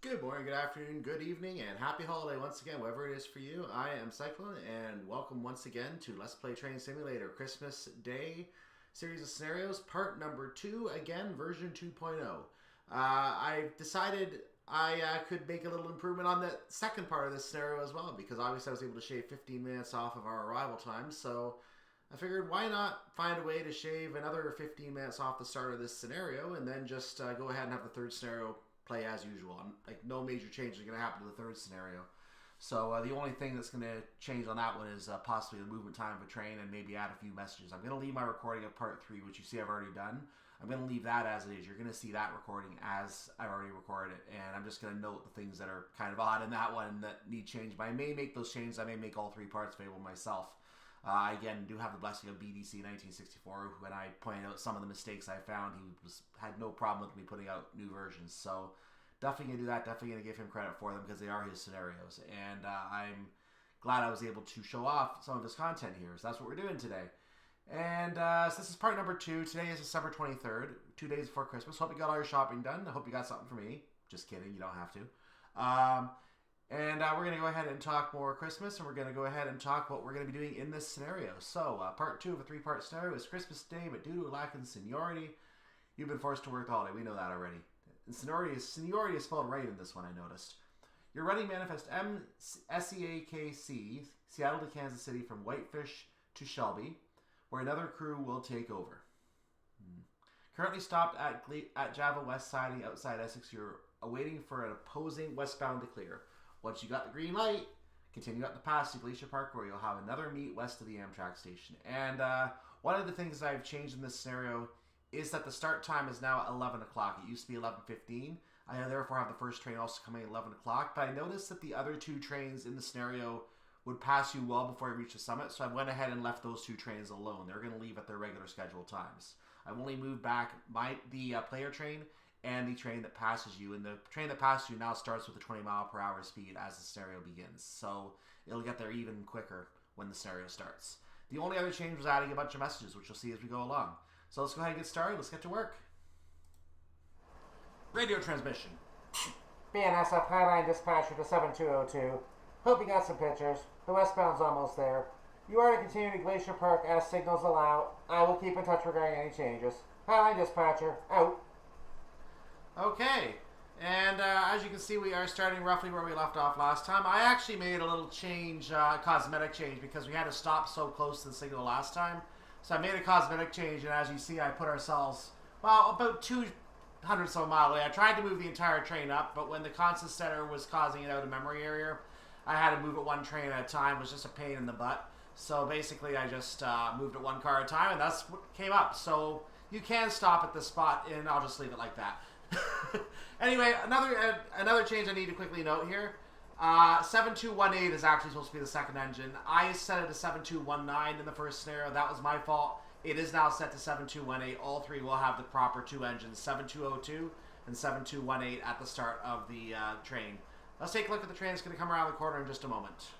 Good morning, good afternoon, good evening, and happy holiday once again, wherever it is for you. I am Cyclone, and welcome once again to Let's Play Train Simulator Christmas Day Series of Scenarios, part number 2, again, version 2.0. I decided I could make a little improvement on the second part of this scenario as well, because obviously I was able to shave 15 minutes off of our arrival time, so I figured why not find a way to shave another 15 minutes off the start of this scenario, and then just go ahead and have the third scenario play as usual. Like, no major change is going to happen to the third scenario. So the only thing that's going to change on that one is possibly the movement time of a train and maybe add a few messages. I'm going to leave my recording of part 3, which you see I've already done. I'm going to leave that as it is. You're going to see that recording as I've already recorded it. And I'm just going to note the things that are kind of odd in that one that need change. But I may make those changes. I may make all 3 parts available myself. I, again, do have the blessing of BDC 1964. When I pointed out some of the mistakes I found, he had no problem with me putting out new versions. So definitely going to do that. Definitely going to give him credit for them because they are his scenarios. And I'm glad I was able to show off some of his content here. So that's what we're doing today. And so this is part number 2. Today is December 23rd, 2 days before Christmas. Hope you got all your shopping done. I hope you got something for me. Just kidding. You don't have to. And we're going to go ahead and talk more Christmas, and we're going to go ahead and talk what we're going to be doing in this scenario. So, part 2 of a 3-part scenario is Christmas Day, but due to a lack of seniority, you've been forced to work the holiday. We know that already. And seniority is spelled right in this one, I noticed. You're running Manifest SEAKC, Seattle to Kansas City, from Whitefish to Shelby, where another crew will take over. Currently stopped at Java West Siding outside Essex. You're awaiting for an opposing westbound to clear. Once you got the green light, continue up the pass to Glacier Park, where you'll have another meet west of the Amtrak station. And one of the things I've changed in this scenario is that the start time is now 11 o'clock. It used to be 11:15. I therefore have the first train also coming at 11 o'clock. But I noticed that the other 2 trains in the scenario would pass you well before you reach the summit. So I went ahead and left those 2 trains alone. They're going to leave at their regular scheduled times. I've only moved back the player train and the train that passes you. And the train that passes you now starts with a 20-mile-per-hour speed as the scenario begins. So it'll get there even quicker when the scenario starts. The only other change was adding a bunch of messages, which you'll see as we go along. So let's go ahead and get started. Let's get to work. Radio transmission. BNSF Highline Dispatcher to 7202. Hope you got some pictures. The westbound's almost there. You are to continue to Glacier Park as signals allow. I will keep in touch regarding any changes. Highline Dispatcher, out. Okay, and as you can see, we are starting roughly where we left off last time. I actually made a little change, cosmetic change, because we had to stop so close to the signal last time. So I made a cosmetic change, and as you see, I put ourselves, well, about 200 some mile away. I tried to move the entire train up, but when the constant center was causing it out of memory area, I had to move it 1 train at a time. It was just a pain in the butt. So basically, I just moved it 1 car at a time, and that's what came up. So you can stop at this spot, and I'll just leave it like that. Anyway, another change I need to quickly note here. 7218 is actually supposed to be the second engine. I set it to 7219 in the first scenario. That was my fault. It is now set to 7218. All 3 will have the proper 2 engines, 7202 and 7218 at the start of the train. Let's take a look at the train. It's going to come around the corner in just a moment.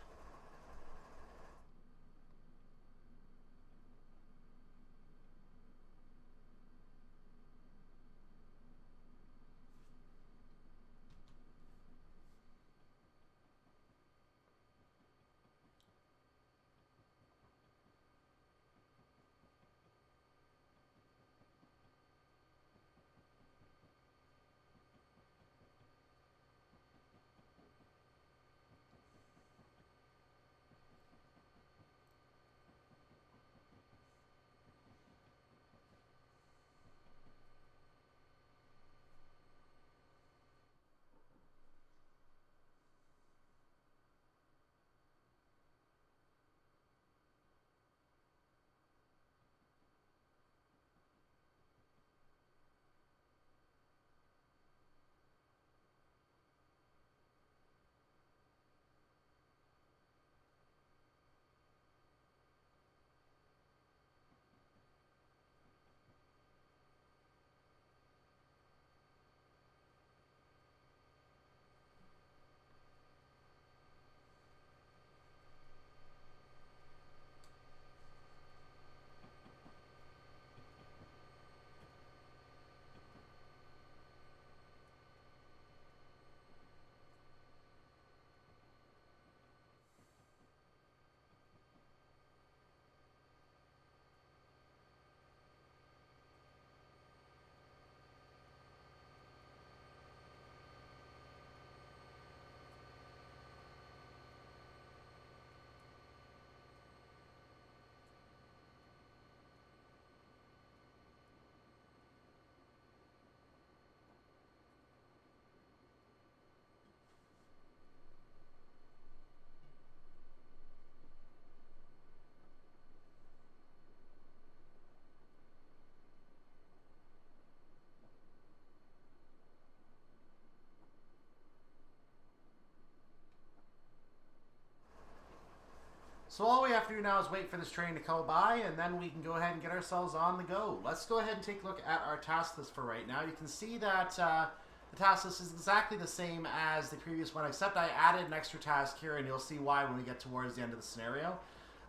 So all we have to do now is wait for this train to come by, and then we can go ahead and get ourselves on the go. Let's go ahead and take a look at our task list for right now. You can see that the task list is exactly the same as the previous one, except I added an extra task here, and you'll see why when we get towards the end of the scenario.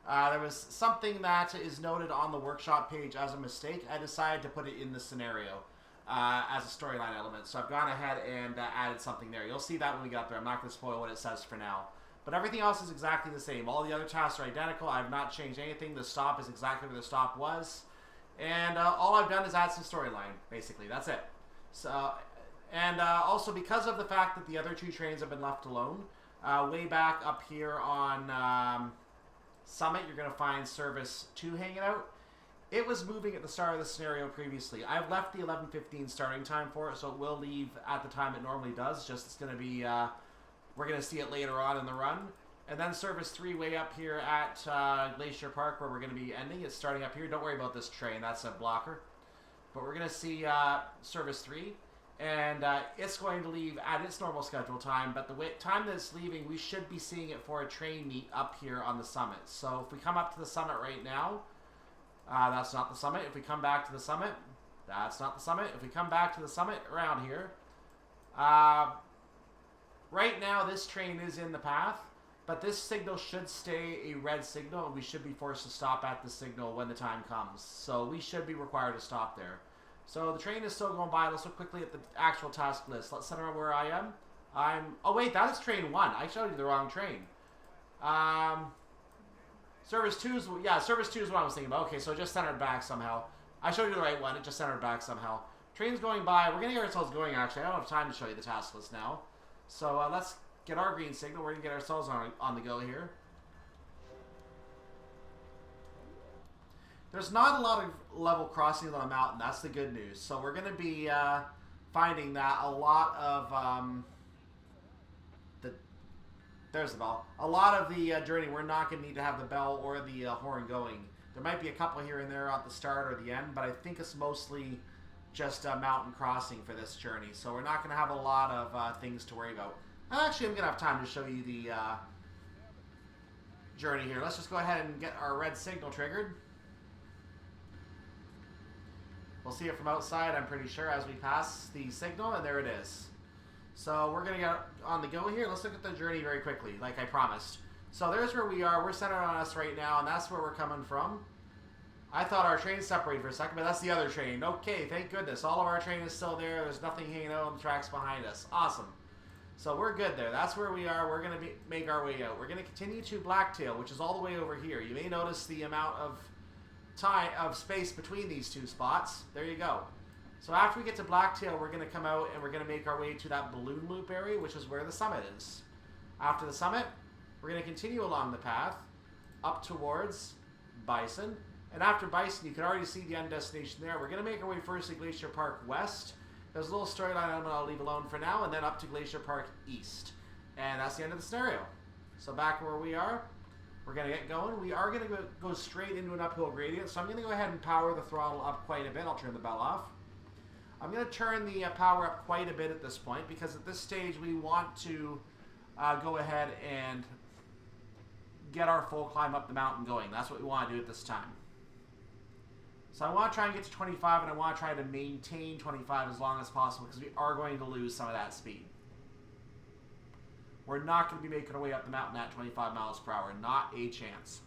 There was something that is noted on the workshop page as a mistake. I decided to put it in the scenario as a storyline element. So I've gone ahead and added something there. You'll see that when we get up there. I'm not going to spoil what it says for now. But everything else is exactly the same. All the other tasks are identical. I've not changed anything. The stop is exactly where the stop was. And all I've done is add some storyline, basically. That's it. So, and also because of the fact that the other two trains have been left alone, way back up here on Summit, you're going to find Service 2 hanging out. It was moving at the start of the scenario previously. I've left the 11:15 starting time for it, so it will leave at the time it normally does. Just it's going to be... we're going to see it later on in the run. And then Service 3 way up here at Glacier Park, where we're going to be ending. It's starting up here. Don't worry about this train. That's a blocker. But we're going to see Service 3. And it's going to leave at its normal schedule time. But the time that it's leaving, we should be seeing it for a train meet up here on the summit. So if we come up to the summit right now, that's not the summit. If we come back to the summit, that's not the summit. If we come back to the summit around here, right now, this train is in the path, but this signal should stay a red signal, and we should be forced to stop at the signal when the time comes. So we should be required to stop there. So the train is still going by. Let's look quickly at the actual task list. Let's center on where I am. Oh wait, that is train 1. I showed you the wrong train. Service 2 is... Yeah, Service 2 is what I was thinking about. Okay, so it just centered back somehow. I showed you the right one. It just centered back somehow. Train's going by. We're going to get ourselves going, actually. I don't have time to show you the task list now. So let's get our green signal. We're going to get ourselves on the go here. There's not a lot of level crossings on the mountain. That's the good news. So we're going to be finding that a lot of there's the bell. A lot of the journey, we're not going to need to have the bell or the horn going. There might be a couple here and there at the start or the end, but I think it's mostly just a mountain crossing for this journey. So we're not going to have a lot of things to worry about. Actually, I'm going to have time to show you the journey here. Let's just go ahead and get our red signal triggered. We'll see it from outside, I'm pretty sure, as we pass the signal, and there it is. So we're going to get on the go here. Let's look at the journey very quickly, like I promised. So there's where we are. We're centered on us right now, and that's where we're coming from. I thought our train separated for a second, but that's the other train. Okay, thank goodness. All of our train is still there. There's nothing hanging out on the tracks behind us. Awesome. So we're good there. That's where we are. We're going to make our way out. We're going to continue to Blacktail, which is all the way over here. You may notice the amount of space between these two spots. There you go. So after we get to Blacktail, we're going to come out and we're going to make our way to that balloon loop area, which is where the summit is. After the summit, we're going to continue along the path up towards Bison. And after Bison, you can already see the end destination there. We're going to make our way first to Glacier Park West. There's a little storyline element I'll leave alone for now, and then up to Glacier Park East. And that's the end of the scenario. So back where we are, we're going to get going. We are going to go straight into an uphill gradient, so I'm going to go ahead and power the throttle up quite a bit. I'll turn the bell off. I'm going to turn the power up quite a bit at this point, because at this stage we want to go ahead and get our full climb up the mountain going. That's what we want to do at this time. So I want to try and get to 25, and I want to try to maintain 25 as long as possible, because we are going to lose some of that speed. We're not going to be making our way up the mountain at 25 miles per hour. Not a chance.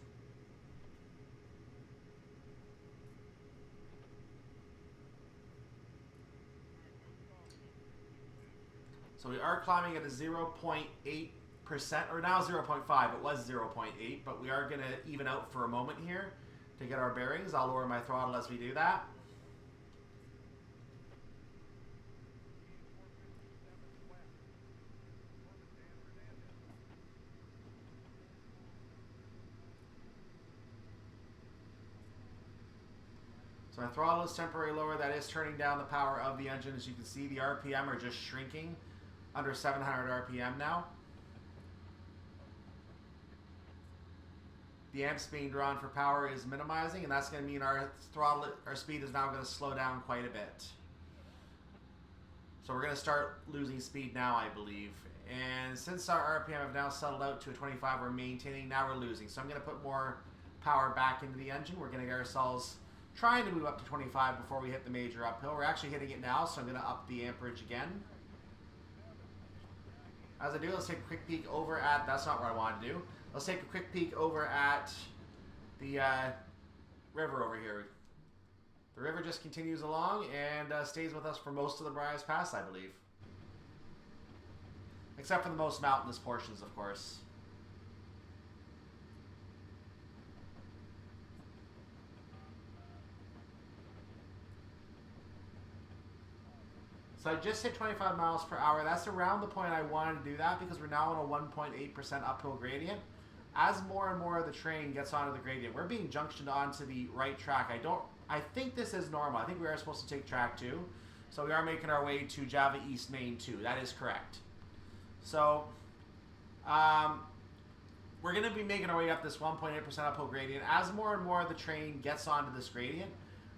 So we are climbing at a 0.8%, or now 0.5. It was 0.8, but we are going to even out for a moment here to get our bearings. I'll lower my throttle as we do that. So my throttle is temporarily lower. That is turning down the power of the engine. As you can see, the RPM are just shrinking under 700 RPM now. The amps being drawn for power is minimizing, and that's going to mean our speed is now going to slow down quite a bit. So we're going to start losing speed now, I believe. And since our RPM have now settled out to a 25, we're maintaining. Now we're losing. So I'm going to put more power back into the engine. We're going to get ourselves trying to move up to 25 before we hit the major uphill. We're actually hitting it now, so I'm going to up the amperage again. As I do, let's take a quick peek over at... That's not what I wanted to do. Let's take a quick peek over at the river over here. The river just continues along and stays with us for most of the Bryce Pass, I believe. Except for the most mountainous portions, of course. So I just hit 25 miles per hour. That's around the point I wanted to do that because we're now on a 1.8% uphill gradient. As more and more of the train gets onto the gradient, we're being junctioned onto the right track. I think this is normal. I think we are supposed to take track 2. So we are making our way to Java East Main 2. That is correct. So we're going to be making our way up this 1.8% uphill gradient. As more and more of the train gets onto this gradient,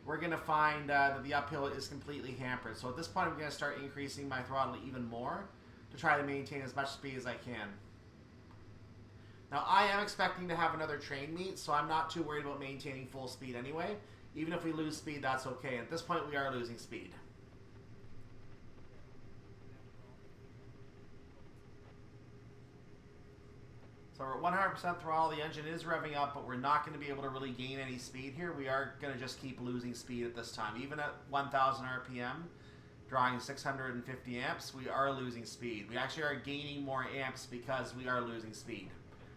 we're going to find that the uphill is completely hampered. So at this point, I'm going to start increasing my throttle even more to try to maintain as much speed as I can. Now, I am expecting to have another train meet, so I'm not too worried about maintaining full speed anyway. Even if we lose speed, that's okay. At this point, we are losing speed. So we're at 100% throttle. The engine is revving up, but we're not going to be able to really gain any speed here. We are going to just keep losing speed at this time. Even at 1,000 RPM, drawing 650 amps, we are losing speed. We actually are gaining more amps because we are losing speed.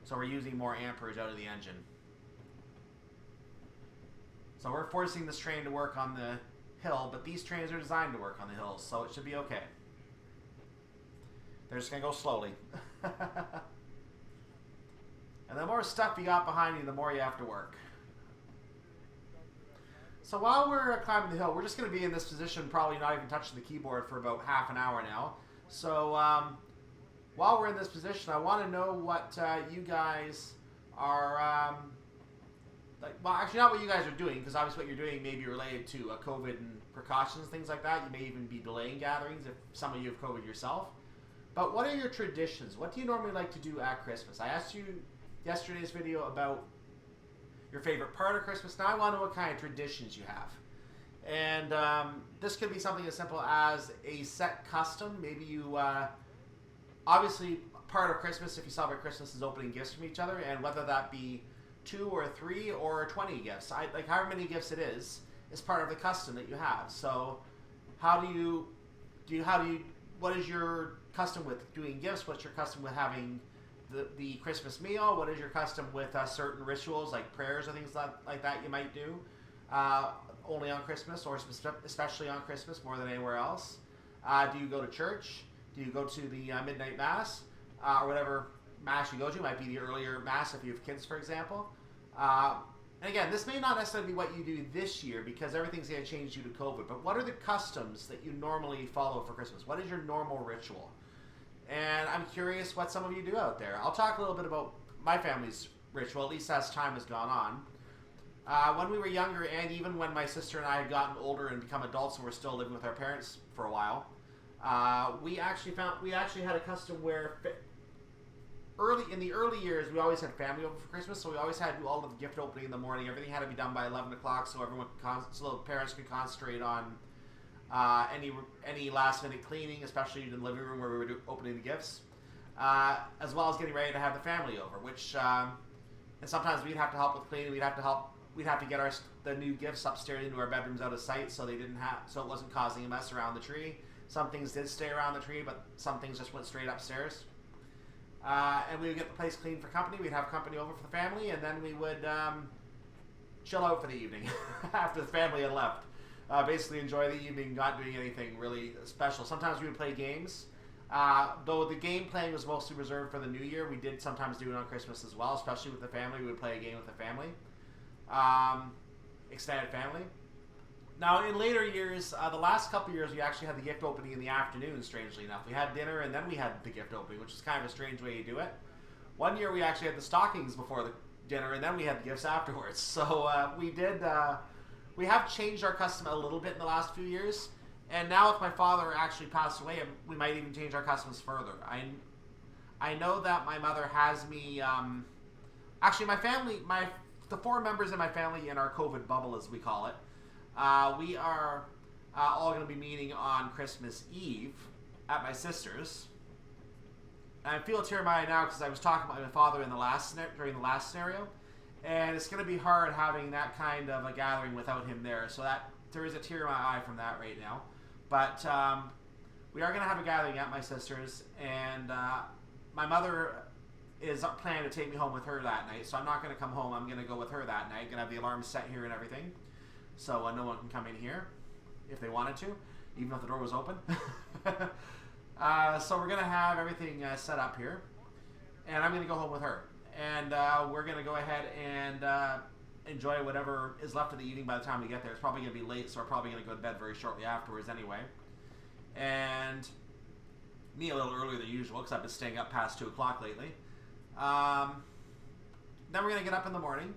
So we're using more amperage out of the engine. So we're forcing this train to work on the hill, but these trains are designed to work on the hills, so it should be okay. They're just going to go slowly. And the more stuff you got behind you, the more you have to work. So while we're climbing the hill, we're just going to be in this position, probably not even touching the keyboard for about half an hour now. So while we're in this position, I want to know what you guys are... well, actually not what you guys are doing, because obviously what you're doing may be related to COVID and precautions, things like that. You may even be delaying gatherings if some of you have COVID yourself. But what are your traditions? What do you normally like to do at Christmas? I asked you yesterday's video about your favorite part of Christmas. Now I want to know what kind of traditions you have. And this could be something as simple as a set custom. Maybe you, obviously part of Christmas, if you celebrate Christmas, is opening gifts from each other. And whether that be 2 or 3 or 20 gifts, like however many gifts it is part of the custom that you have. So what is your custom with doing gifts? What's your custom with having the Christmas meal? What is your custom with certain rituals like prayers or things like that you might do only on Christmas, or especially on Christmas more than anywhere else? Do you go to church? Do you go to the midnight mass or whatever mass you go to? It might be the earlier mass if you have kids, for example. And again, this may not necessarily be what you do this year because everything's going to change due to COVID, but what are the customs that you normally follow for Christmas? What is your normal ritual? And I'm curious what some of you do out there. I'll talk a little bit about my family's ritual, at least as time has gone on. When we were younger, and even when my sister and I had gotten older and become adults and were still living with our parents for a while, we actually had a custom where in the early years we always had family over for Christmas, so we always had to do all of the gift opening in the morning. Everything had to be done by 11 o'clock so so the parents could concentrate on any last minute cleaning, especially in the living room where we were opening the gifts, as well as getting ready to have the family over. Which and sometimes we'd have to help with cleaning. We'd have to get the new gifts upstairs into our bedrooms out of sight, so it wasn't causing a mess around the tree. Some things did stay around the tree, but some things just went straight upstairs. And we would get the place clean for company. We'd have company over for the family, and then we would chill out for the evening after the family had left. Basically enjoy the evening, not doing anything really special. Sometimes we would play games. Though the game playing was mostly reserved for the New Year, we did sometimes do it on Christmas as well, especially with the family. We would play a game with the family. Extended family. Now, in later years, the last couple of years, we actually had the gift opening in the afternoon, strangely enough. We had dinner, and then we had the gift opening, which is kind of a strange way to do it. One year, we actually had the stockings before the dinner, and then we had the gifts afterwards. So we have changed our custom a little bit in the last few years, And now if my father actually passed away, we might even change our customs further. I know that my mother has me. Actually, my family, the 4 members in my family in our COVID bubble, as we call it, we are all going to be meeting on Christmas Eve at my sister's. And I feel a tear in my eye now because I was talking about my father during the last scenario, and it's going to be hard having that kind of a gathering without him there. So that there is a tear in my eye from that right now. But we are going to have a gathering at my sister's, and my mother is planning to take me home with her that night. So I'm not going to come home. I'm going to go with her that night. Going to have the alarm set here and everything, so no one can come in here if they wanted to, even if the door was open. So we're going to have everything set up here, and I'm going to go home with her. And we're going to go ahead and enjoy whatever is left of the evening by the time we get there. It's probably going to be late, so we're probably going to go to bed very shortly afterwards anyway. And me a little earlier than usual because I've been staying up past 2 o'clock lately. Then we're going to get up in the morning.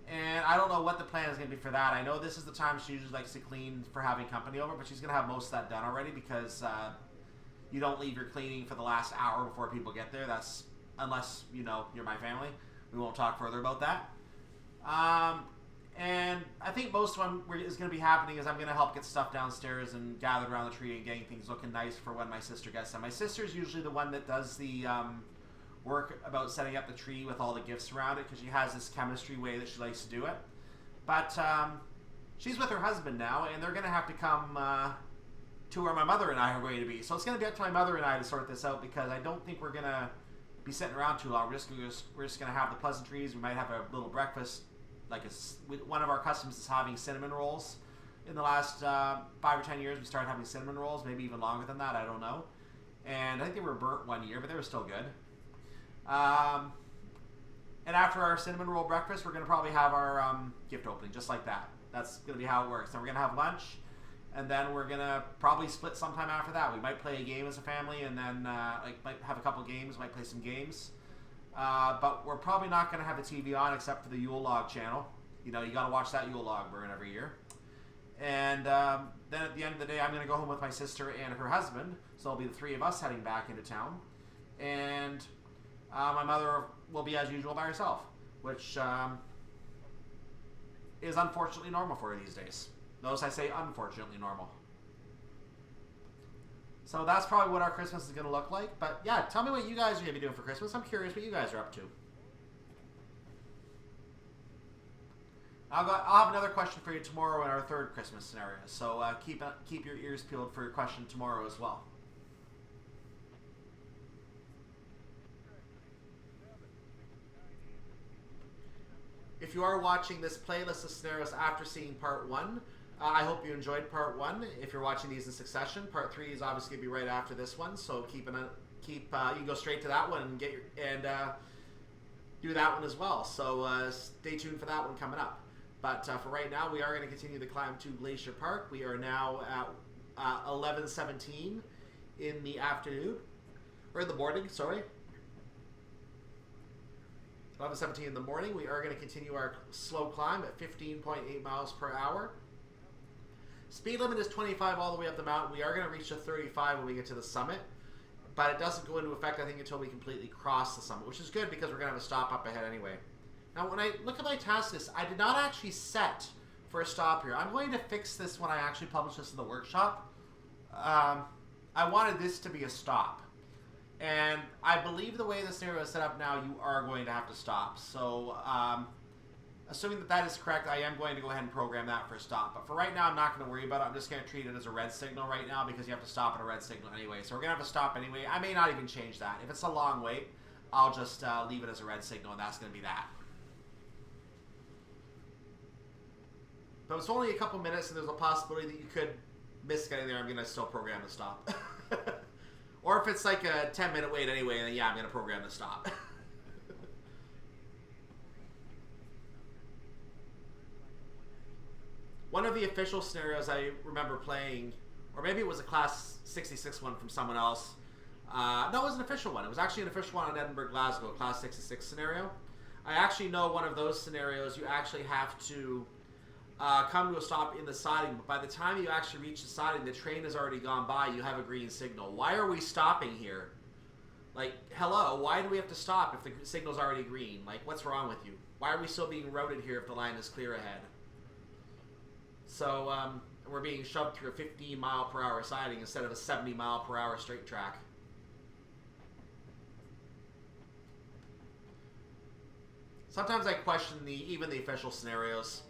And I don't know what the plan is going to be for that. I know this is the time she usually likes to clean for having company over, but she's going to have most of that done already because you don't leave your cleaning for the last hour before people get there. That's unless, you know, you're my family. We won't talk further about that. And I think most of what is going to be happening is I'm going to help get stuff downstairs and gathered around the tree and getting things looking nice for when my sister gets them. My sister's usually the one that does the work about setting up the tree with all the gifts around it because she has this chemistry way that she likes to do it. But she's with her husband now, and they're going to have to come to where my mother and I are going to be. So it's going to be up to my mother and I to sort this out because I don't think we're going to be sitting around too long. We're just going to have the pleasantries. We might have a little breakfast. Like one of our customs is having cinnamon rolls. In the last 5 or 10 years, we started having cinnamon rolls. Maybe even longer than that. I don't know. And I think they were burnt one year, but they were still good. And after our cinnamon roll breakfast, we're going to probably have our gift opening, just like that. That's going to be how it works. Then we're going to have lunch, and then we're going to probably split sometime after that. We might play a game as a family, and then might have a couple games, might play some games. But we're probably not going to have the TV on except for the Yule Log channel. You know, you got to watch that Yule Log burn every year. And then at the end of the day, I'm going to go home with my sister and her husband. So it'll be the 3 of us heading back into town. And my mother will be, as usual, by herself, which is unfortunately normal for her these days. Notice I say unfortunately normal. So that's probably what our Christmas is going to look like. But yeah, tell me what you guys are going to be doing for Christmas. I'm curious what you guys are up to. I'll have another question for you tomorrow in our 3rd Christmas scenario. So keep your ears peeled for your question tomorrow as well. If you are watching this playlist of scenarios after seeing part 1, I hope you enjoyed part 1. If you're watching these in succession, part 3 is obviously going to be right after this one. So you can go straight to that one and do that one as well. So stay tuned for that one coming up. But for right now, we are going to continue the climb to Glacier Park. We are now at 11:17 in the afternoon, or in the morning. Sorry. 11:17 in the morning. We are going to continue our slow climb at 15.8 miles per hour. Speed limit is 25 all the way up the mountain. We are going to reach the 35 when we get to the summit, but it doesn't go into effect, I think, until we completely cross the summit, which is good because we're going to have a stop up ahead anyway. Now, when I look at my task list, I did not actually set for a stop here. I'm going to fix this when I actually publish this in the workshop. I wanted this to be a stop. And I believe the way the scenario is set up now, you are going to have to stop. So, assuming that is correct, I am going to go ahead and program that for a stop. But for right now, I'm not going to worry about it. I'm just going to treat it as a red signal right now because you have to stop at a red signal anyway. So we're going to have to stop anyway. I may not even change that. If it's a long wait, I'll just leave it as a red signal, and that's going to be that. But it's only a couple minutes, and there's a possibility that you could miss getting there. I'm going to still program the stop. Or if it's like a 10-minute wait anyway, then yeah, I'm going to program the stop. One of the official scenarios I remember playing, or maybe it was a Class 66 one from someone else. No, it was an official one. It was actually an official one on Edinburgh, Glasgow, Class 66 scenario. I actually know one of those scenarios you actually have to come to a stop in the siding, but by the time you actually reach the siding, the train has already gone by. You have a green signal. Why are we stopping here? Like, hello, why do we have to stop if the signal's already green? Like, what's wrong with you? Why are we still being routed here if the line is clear ahead? So, we're being shoved through a 15-mile-per-hour siding instead of a 70-mile-per-hour straight track. Sometimes I question even the official scenarios.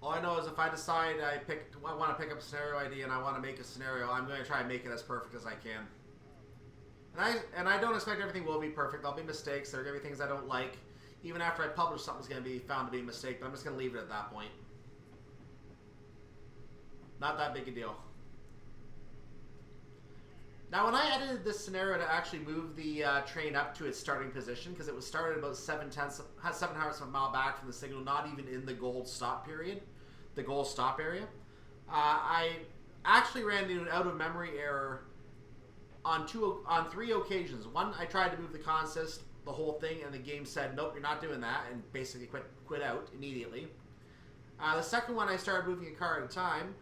All I know is if I decide I want to pick up a scenario ID and I want to make a scenario, I'm going to try and make it as perfect as I can. And I don't expect everything will be perfect. There'll be mistakes. There are going to be things I don't like. Even after I publish, something's going to be found to be a mistake, but I'm just going to leave it at that point. Not that big a deal. Now, when I edited this scenario to actually move the train up to its starting position, because it was started about 7/10 of a mile back from the signal, not even in the gold stop period, the gold stop area, I actually ran into an out-of-memory error on 3 occasions. One, I tried to move the consist, the whole thing, and the game said, nope, you're not doing that, and basically quit out immediately. The second one, I started moving a car at a time.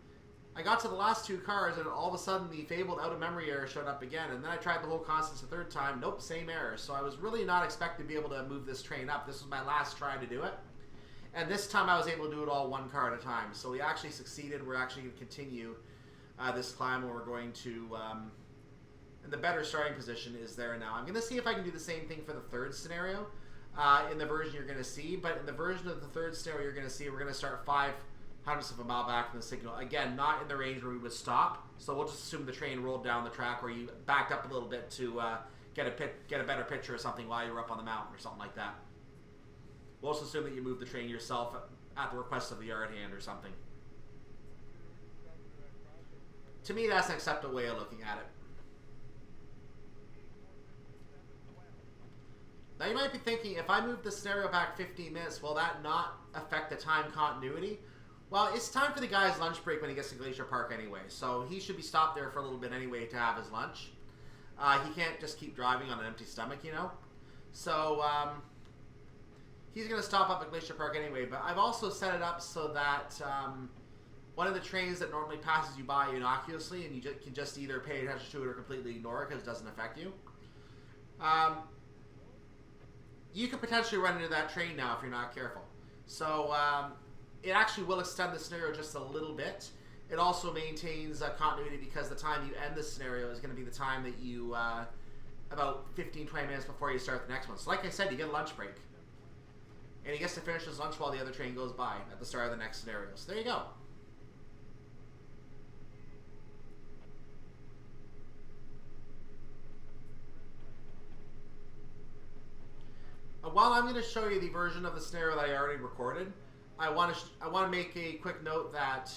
I got to the last 2 cars, and all of a sudden, the fabled out-of-memory error showed up again, and then I tried the whole consist a 3rd time. Nope, same error. So I was really not expecting to be able to move this train up. This was my last try to do it. And this time, I was able to do it all 1 car at a time. So we actually succeeded. We're actually going to continue this climb, and we're going to... and the better starting position is there now. I'm going to see if I can do the same thing for the 3rd scenario in the version you're going to see. But in the version of the 3rd scenario you're going to see, we're going to start 5/100ths of a mile back from the signal. Again, not in the range where we would stop. So we'll just assume the train rolled down the track where you backed up a little bit to get a better picture or something while you were up on the mountain or something like that. We'll also assume that you moved the train yourself at the request of the yard hand or something. To me, that's an acceptable way of looking at it. Now you might be thinking, if I move the scenario back 15 minutes, will that not affect the time continuity? Well, it's time for the guy's lunch break when he gets to Glacier Park anyway, so he should be stopped there for a little bit anyway to have his lunch. He can't just keep driving on an empty stomach, you know? So, he's going to stop up at Glacier Park anyway, but I've also set it up so that one of the trains that normally passes you by innocuously, and you can just either pay attention to it or completely ignore it because it doesn't affect you. You could potentially run into that train now if you're not careful. So it actually will extend the scenario just a little bit. It also maintains continuity because the time you end the scenario is going to be the time that you, about 15-20 minutes before you start the next one. So like I said, you get a lunch break. And he gets to finish his lunch while the other train goes by at the start of the next scenario. So there you go. While I'm going to show you the version of the scenario that I already recorded, I want to make a quick note that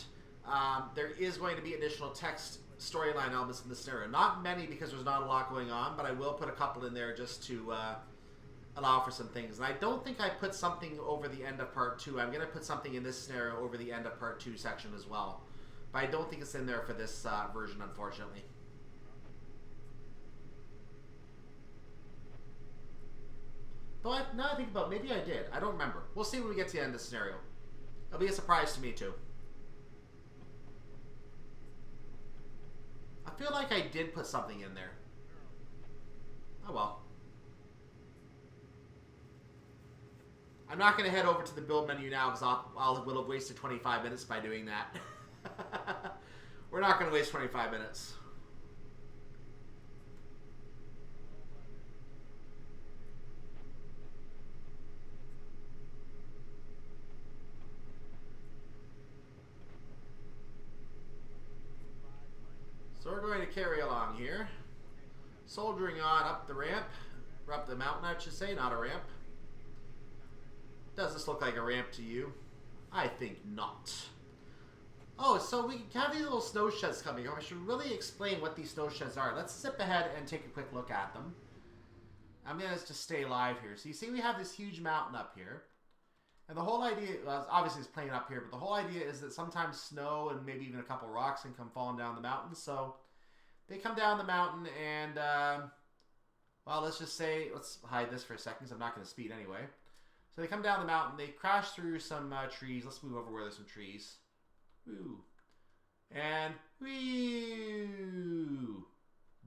there is going to be additional text storyline elements in the scenario. Not many because there's not a lot going on, but I will put a couple in there just to allow for some things. And I don't think I put something over the end of part 2. I'm going to put something in this scenario over the end of part 2 section as well. But I don't think it's in there for this version, unfortunately. Though now I think about it, maybe I did. I don't remember. We'll see when we get to the end of the scenario. It'll be a surprise to me too. I feel like I did put something in there. Oh well. I'm not going to head over to the build menu now because I will have wasted 25 minutes by doing that. We're not going to waste 25 minutes. So we're going to carry along here. Soldiering on up the ramp. Or up the mountain, I should say, not a ramp. Does this look like a ramp to you? I think not. Oh, so we have these little snow sheds coming up. I should really explain what these snow sheds are. Let's zip ahead and take a quick look at them. I'm going to just stay live here. So you see we have this huge mountain up here. And the whole idea, obviously it's plain up here, but the whole idea is that sometimes snow and maybe even a couple rocks can come falling down the mountain. So they come down the mountain and, well, let's just say, let's hide this for a second because I'm not going to speed anyway. So they come down the mountain, they crash through some trees. Let's move over where there's some trees. Woo. And, whee!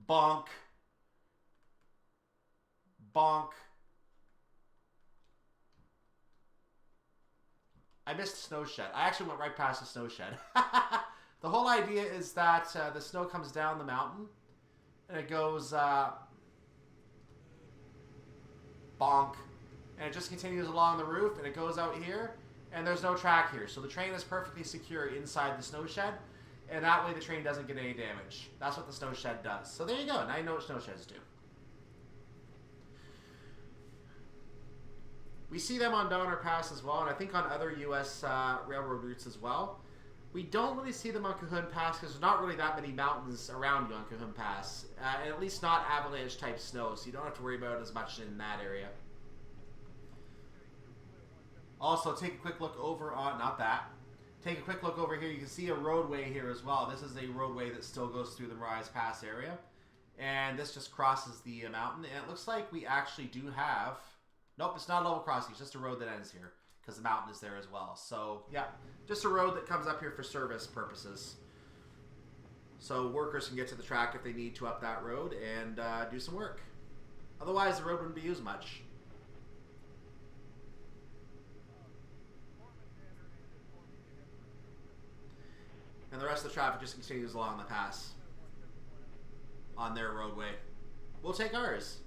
Bonk. Bonk. I missed the snow shed. I actually went right past the snow shed. The whole idea is that the snow comes down the mountain and it goes bonk, and it just continues along the roof and it goes out here, and there's no track here. So the train is perfectly secure inside the snow shed, and that way the train doesn't get any damage. That's what the snow shed does. So there you go. Now you know what snow sheds do. We see them on Donner Pass as well, and I think on other U.S. Railroad routes as well. We don't really see them on Cahoon Pass because there's not really that many mountains around you on Cahoon Pass, and at least not avalanche-type snow, so you don't have to worry about it as much in that area. Also, take a quick look over on, not that, take a quick look over here. You can see a roadway here as well. This is a roadway that still goes through the Mirage Pass area, and this just crosses the mountain, and it looks like we actually do have... Nope, it's not a level crossing. It's just a road that ends here because the mountain is there as well. So, yeah, just a road that comes up here for service purposes. So workers can get to the track if they need to up that road and do some work. Otherwise, the road wouldn't be used much. And the rest of the traffic just continues along the pass on their roadway. We'll take ours.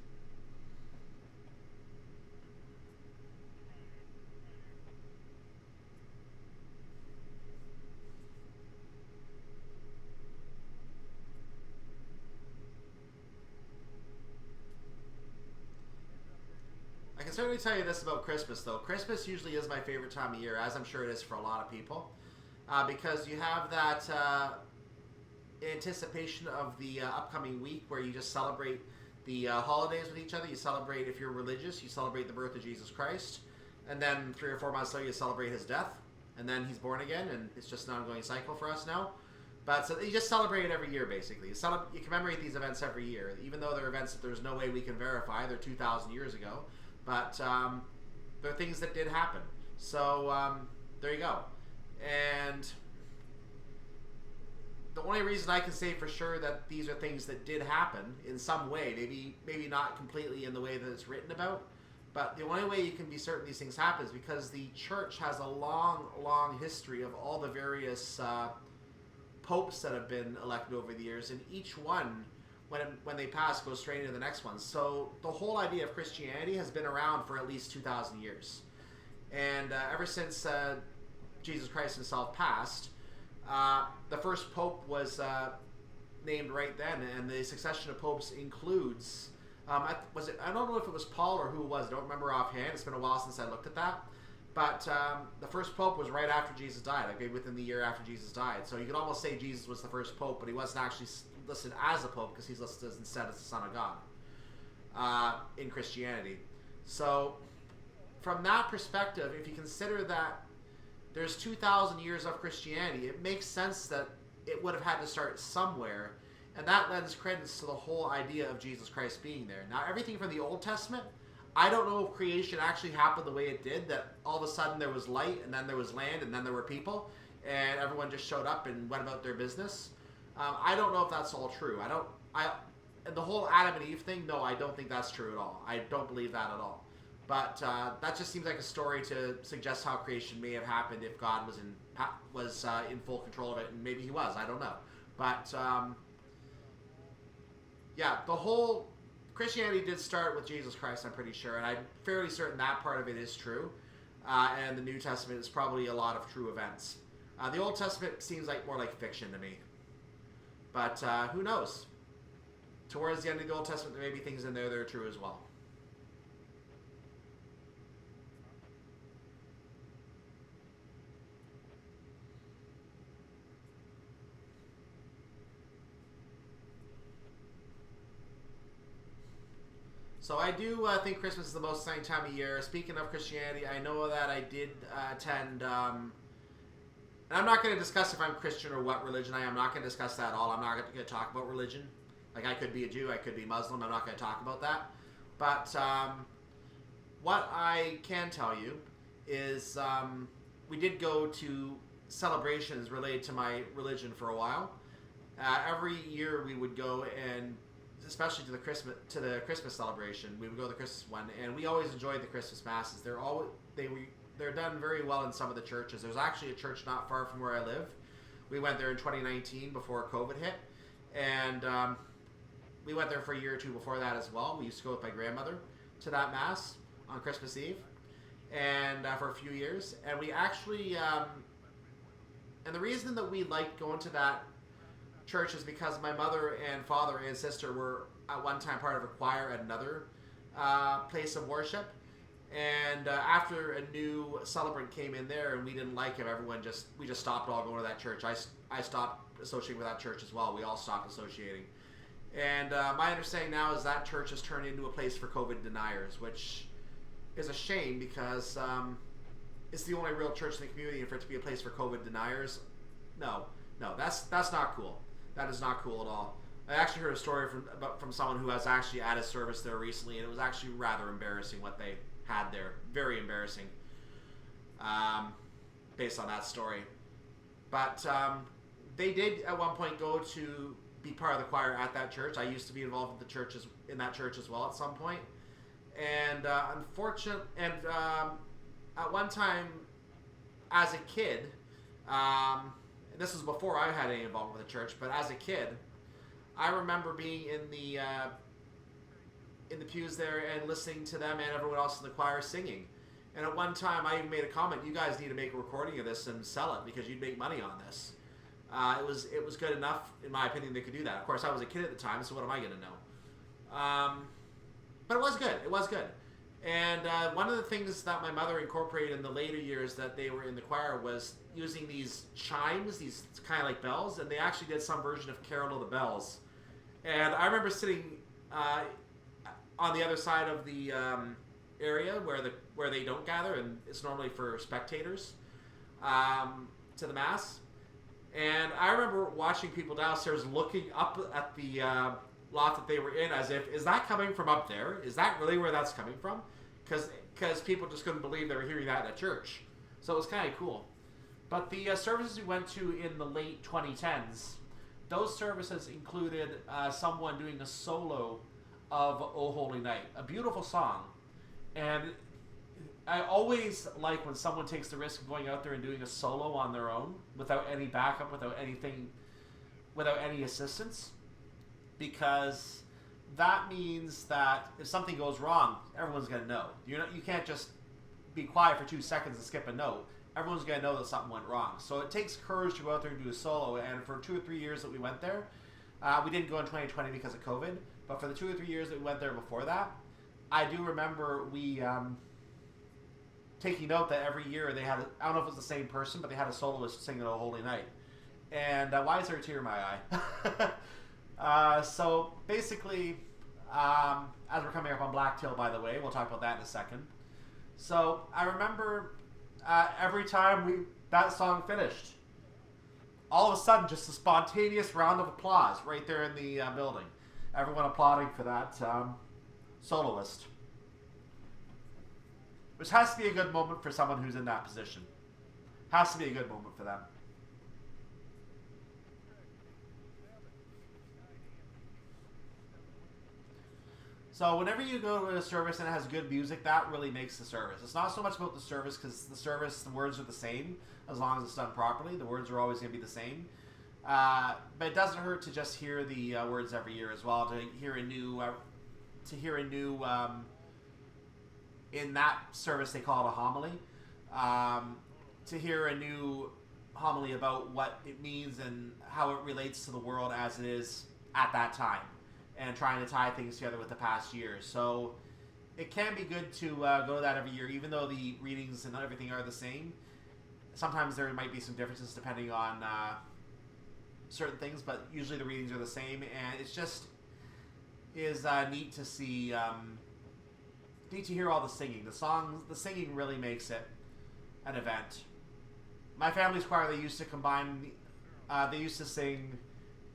I can certainly tell you this about Christmas, though. Christmas usually is my favorite time of year, as I'm sure it is for a lot of people, because you have that anticipation of the upcoming week where you just celebrate the holidays with each other. You celebrate, if you're religious, you celebrate the birth of Jesus Christ, and then 3 or 4 months later you celebrate his death, and then he's born again, and it's just an ongoing cycle for us now. But so you just celebrate it every year, basically. You commemorate these events every year, even though they're events that there's no way we can verify. They're 2,000 years ago. But they're things that did happen. So there you go. And the only reason I can say for sure that these are things that did happen in some way, maybe not completely in the way that it's written about, but the only way you can be certain these things happen is because the church has a long, long history of all the various popes that have been elected over the years, and each one, when they pass, goes straight into the next one. So the whole idea of Christianity has been around for at least 2,000 years. And ever since Jesus Christ himself passed, the first pope was named right then, and the succession of popes includes, I don't know if it was Paul or who it was, I don't remember offhand, it's been a while since I looked at that. But the first pope was right after Jesus died, like within the year after Jesus died. So you could almost say Jesus was the first pope, but he wasn't actually listed as a pope because he's listed instead as the Son of God in Christianity. So from that perspective, if you consider that there's 2,000 years of Christianity, it makes sense that it would have had to start somewhere, and that lends credence to the whole idea of Jesus Christ being there. Now, everything from the Old Testament, I don't know if creation actually happened the way it did, that all of a sudden there was light, and then there was land, and then there were people, and everyone just showed up and went about their business. I don't know if that's all true. And the whole Adam and Eve thing, no, I don't think that's true at all. I don't believe that at all. But that just seems like a story to suggest how creation may have happened if God was in full control of it, and maybe he was. I don't know. But yeah, the whole Christianity did start with Jesus Christ, I'm pretty sure, and I'm fairly certain that part of it is true. And the New Testament is probably a lot of true events. The Old Testament seems like more like fiction to me. But who knows? Towards the end of the Old Testament, there may be things in there that are true as well. So I do think Christmas is the most exciting time of year. Speaking of Christianity, I know that I did attend. And I'm not going to discuss if I'm Christian or what religion I am. I'm not going to discuss that at all. I'm not going to talk about religion. Like, I could be a Jew, I could be Muslim. I'm not going to talk about that. But what I can tell you is we did go to celebrations related to my religion for a while. Every year we would go, and especially to the Christmas celebration, we would go to the Christmas one, and we always enjoyed the Christmas masses. They're done very well in some of the churches. There's actually a church not far from where I live. We went there in 2019 before COVID hit, and we went there for a year or two before that as well. We used to go with my grandmother to that mass on Christmas Eve, and for a few years. And we actually, and the reason that we liked going to that church is because my mother and father and sister were at one time part of a choir at another place of worship. And after a new celebrant came in there and we didn't like him, we just stopped all going to that church. I stopped associating with that church as well. We all stopped associating. And my understanding now is that church has turned into a place for COVID deniers, which is a shame because it's the only real church in the community, and for it to be a place for COVID deniers, no, that's not cool. That is not cool at all. I actually heard a story from someone who was actually at a service there recently, and it was actually rather embarrassing what they had there. Very embarrassing, based on that story. But they did at one point go to be part of the choir at that church. I used to be involved in that church as well at some point. And at one time, as a kid, and this was before I had any involvement with the church, but as a kid, I remember being in the pews there and listening to them and everyone else in the choir singing. And at one time, I even made a comment: "You guys need to make a recording of this and sell it because you'd make money on this." It was good enough, in my opinion, they could do that. Of course, I was a kid at the time, so what am I going to know? But it was good. It was good. And one of the things that my mother incorporated in the later years that they were in the choir was using these chimes, these kind of like bells, and they actually did some version of Carol of the Bells. And I remember sitting on the other side of the area where they don't gather, and it's normally for spectators to the mass. And I remember watching people downstairs looking up at the lot that they were in as if, is that coming from up there? Is that really where that's coming from? Because people just couldn't believe they were hearing that at church. So it was kind of cool. But the services we went to in the late 2010s, those services included someone doing a solo of "O Holy Night," a beautiful song. And I always like when someone takes the risk of going out there and doing a solo on their own without any backup, without anything, without any assistance, because that means that if something goes wrong, everyone's going to know. You can't just be quiet for 2 seconds and skip a note. Everyone's going to know that something went wrong. So it takes courage to go out there and do a solo. And for 2 or 3 years that we went there, we didn't go in 2020 because of COVID, but for the 2 or 3 years that we went there before that, I do remember we taking note that every year they had, I don't know if it was the same person, but they had a soloist singing "O Holy Night." And why is there a tear in my eye? So basically, as we're coming up on Blacktail, by the way, we'll talk about that in a second. So I remember every time that song finished, all of a sudden, just a spontaneous round of applause right there in the building. Everyone applauding for that soloist. Which has to be a good moment for someone who's in that position. Has to be a good moment for them. So whenever you go to a service and it has good music, that really makes the service. It's not so much about the service, because the words are the same as long as it's done properly. The words are always going to be the same. But it doesn't hurt to just hear the words every year as well. To hear a new, in that service they call it a homily. To hear a new homily about what it means and how it relates to the world as it is at that time, and trying to tie things together with the past year. So it can be good to go to that every year, even though the readings and everything are the same. Sometimes there might be some differences depending on certain things, but usually the readings are the same, and it's just is neat to see need to hear all the singing. The singing really makes it an event. My family's choir, they used to combine, they used to sing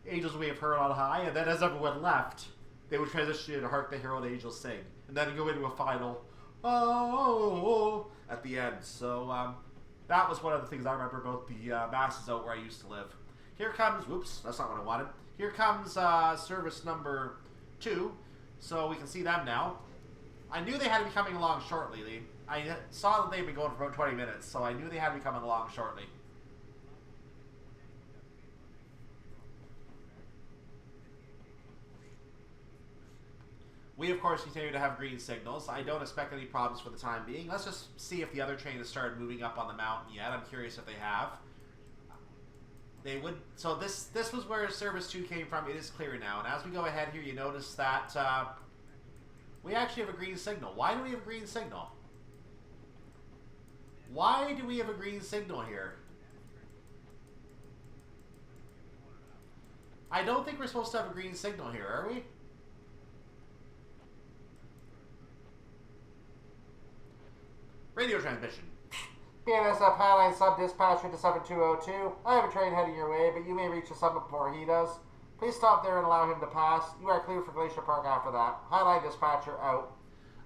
Angels We Have Heard on High, and then as everyone left, they would transition to Hark the Herald Angels Sing, and then go into a final, oh, at the end. So, that was one of the things I remember about the masses out where I used to live. Here comes, whoops, that's not what I wanted. Here comes service number 2, so we can see them now. I knew they had to be coming along shortly. I saw that they'd been going for about 20 minutes, so I knew they had to be coming along shortly. We, of course, continue to have green signals. I don't expect any problems for the time being. Let's just see if the other train has started moving up on the mountain yet. I'm curious if they have. They would. So this was where Service 2 came from. It is clear now. And as we go ahead here, you notice that we actually have a green signal. Why do we have a green signal? Why do we have a green signal here? I don't think we're supposed to have a green signal here, are we? Radio transmission. BNSF Highline Sub-Dispatcher to 7202. I have a train heading your way, but you may reach the summit before he does. Please stop there and allow him to pass. You are clear for Glacier Park after that. Highline Dispatcher out.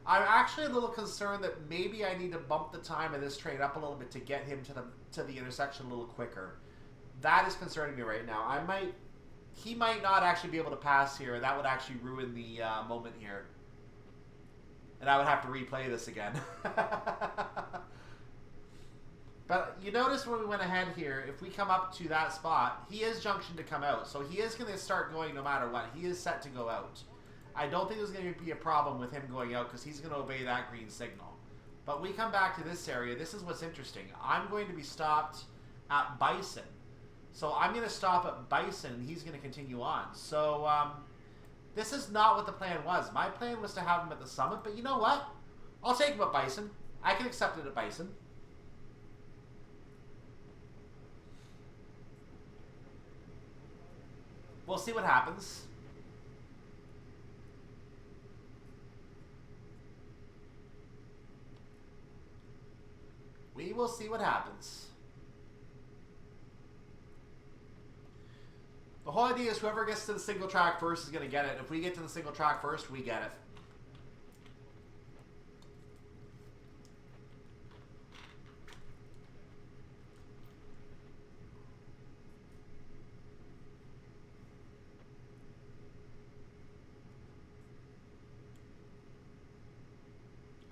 I'm actually a little concerned that maybe I need to bump the time of this train up a little bit to get him to the intersection a little quicker. That is concerning me right now. He might not actually be able to pass here. That would actually ruin the moment here. And I would have to replay this again. But you notice when we went ahead here, if we come up to that spot, he is junctioned to come out. So he is going to start going no matter what. He is set to go out. I don't think there's going to be a problem with him going out because he's going to obey that green signal. But we come back to this area. This is what's interesting. I'm going to be stopped at Bison. So I'm going to stop at Bison and he's going to continue on. So this is not what the plan was. My plan was to have him at the summit, but you know what? I'll take him at Bison. I can accept it at Bison. We'll see what happens. We will see what happens. The whole idea is whoever gets to the single track first is going to get it. If we get to the single track first, we get it.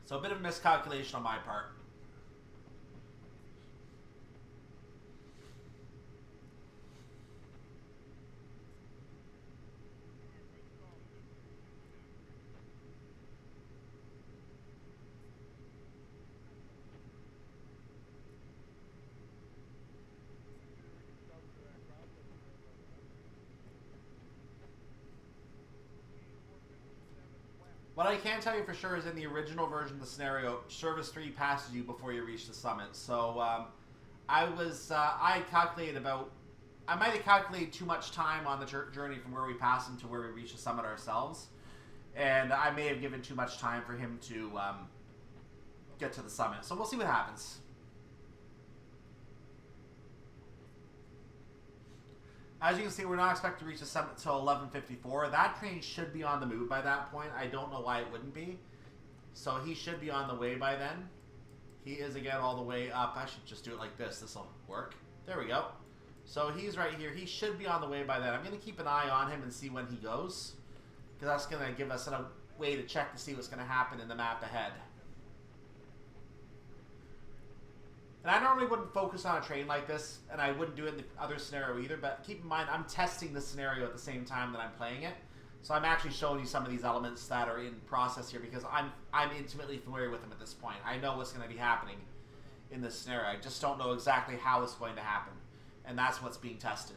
So a bit of a miscalculation on my part. What I can tell you for sure is in the original version of the scenario, Service 3 passes you before you reach the summit. So I calculated about, I might have calculated too much time on the journey from where we pass him to where we reach the summit ourselves. And I may have given too much time for him to get to the summit. So we'll see what happens. As you can see, we're not expected to reach the summit until 11:54. That train should be on the move by that point. I don't know why it wouldn't be. So he should be on the way by then. He is, again, all the way up. I should just do it like this. This will work. There we go. So he's right here. He should be on the way by then. I'm going to keep an eye on him and see when he goes, because that's going to give us a way to check to see what's going to happen in the map ahead. And I normally wouldn't focus on a train like this, and I wouldn't do it in the other scenario either, but keep in mind, I'm testing the scenario at the same time that I'm playing it. So I'm actually showing you some of these elements that are in process here because I'm intimately familiar with them at this point. I know what's going to be happening in this scenario. I just don't know exactly how it's going to happen. And that's what's being tested.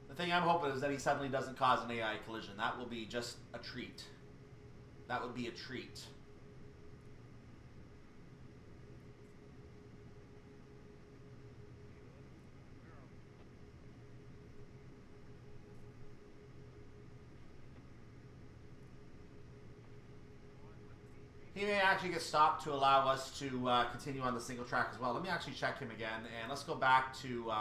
The thing I'm hoping is that he suddenly doesn't cause an AI collision. That will be just a treat. That would be a treat. He may actually get stopped to allow us to continue on the single track as well. Let me actually check him again, and let's go back to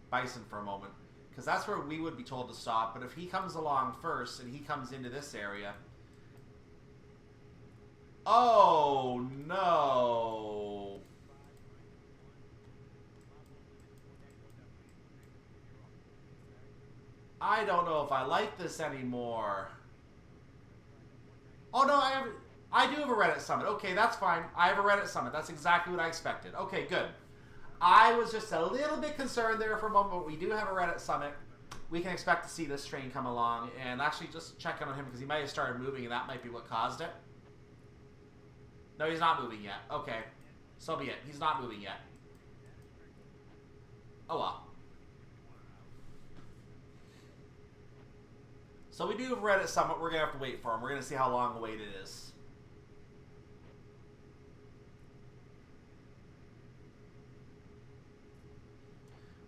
Bison for a moment, because that's where we would be told to stop. But if he comes along first and he comes into this area... Oh, no. I don't know if I like this anymore. Oh, no, I do have a Reddit summit. Okay, that's fine. I have a Reddit summit. That's exactly what I expected. Okay, good. I was just a little bit concerned there for a moment, but we do have a Reddit summit. We can expect to see this train come along, and actually just check in on him because he might have started moving, and that might be what caused it. No, he's not moving yet. Okay. So be it. He's not moving yet. Oh, well. So we do have Reddit summit. We're going to have to wait for him. We're going to see how long a wait it is.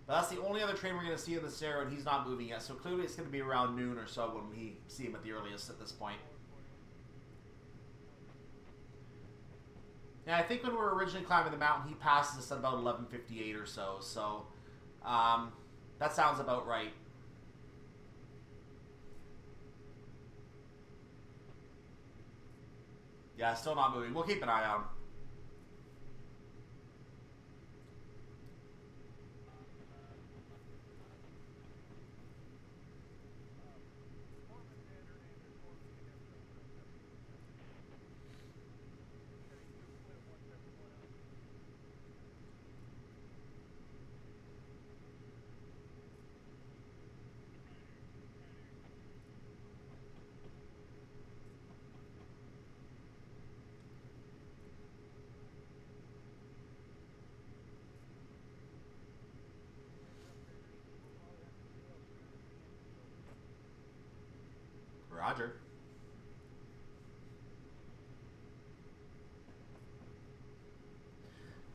But that's the only other train we're going to see in this area, and he's not moving yet. So clearly it's going to be around noon or so when we see him at the earliest at this point. Yeah, I think when we were originally climbing the mountain, he passes us at about 11:58 or so. So that sounds about right. Yeah, still not moving. We'll keep an eye on him. Roger.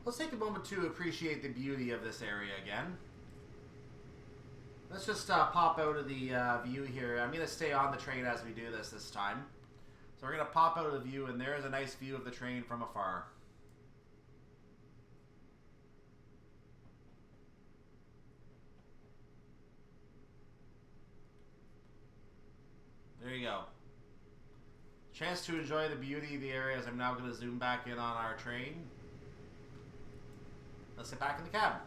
Let's take a moment to appreciate the beauty of this area again. Let's just pop out of the view here. I'm going to stay on the train as we do this time. So we're going to pop out of the view, and there's a nice view of the train from afar. There you go. Chance to enjoy the beauty of the area as I'm now going to zoom back in on our train. Let's get back in the cab.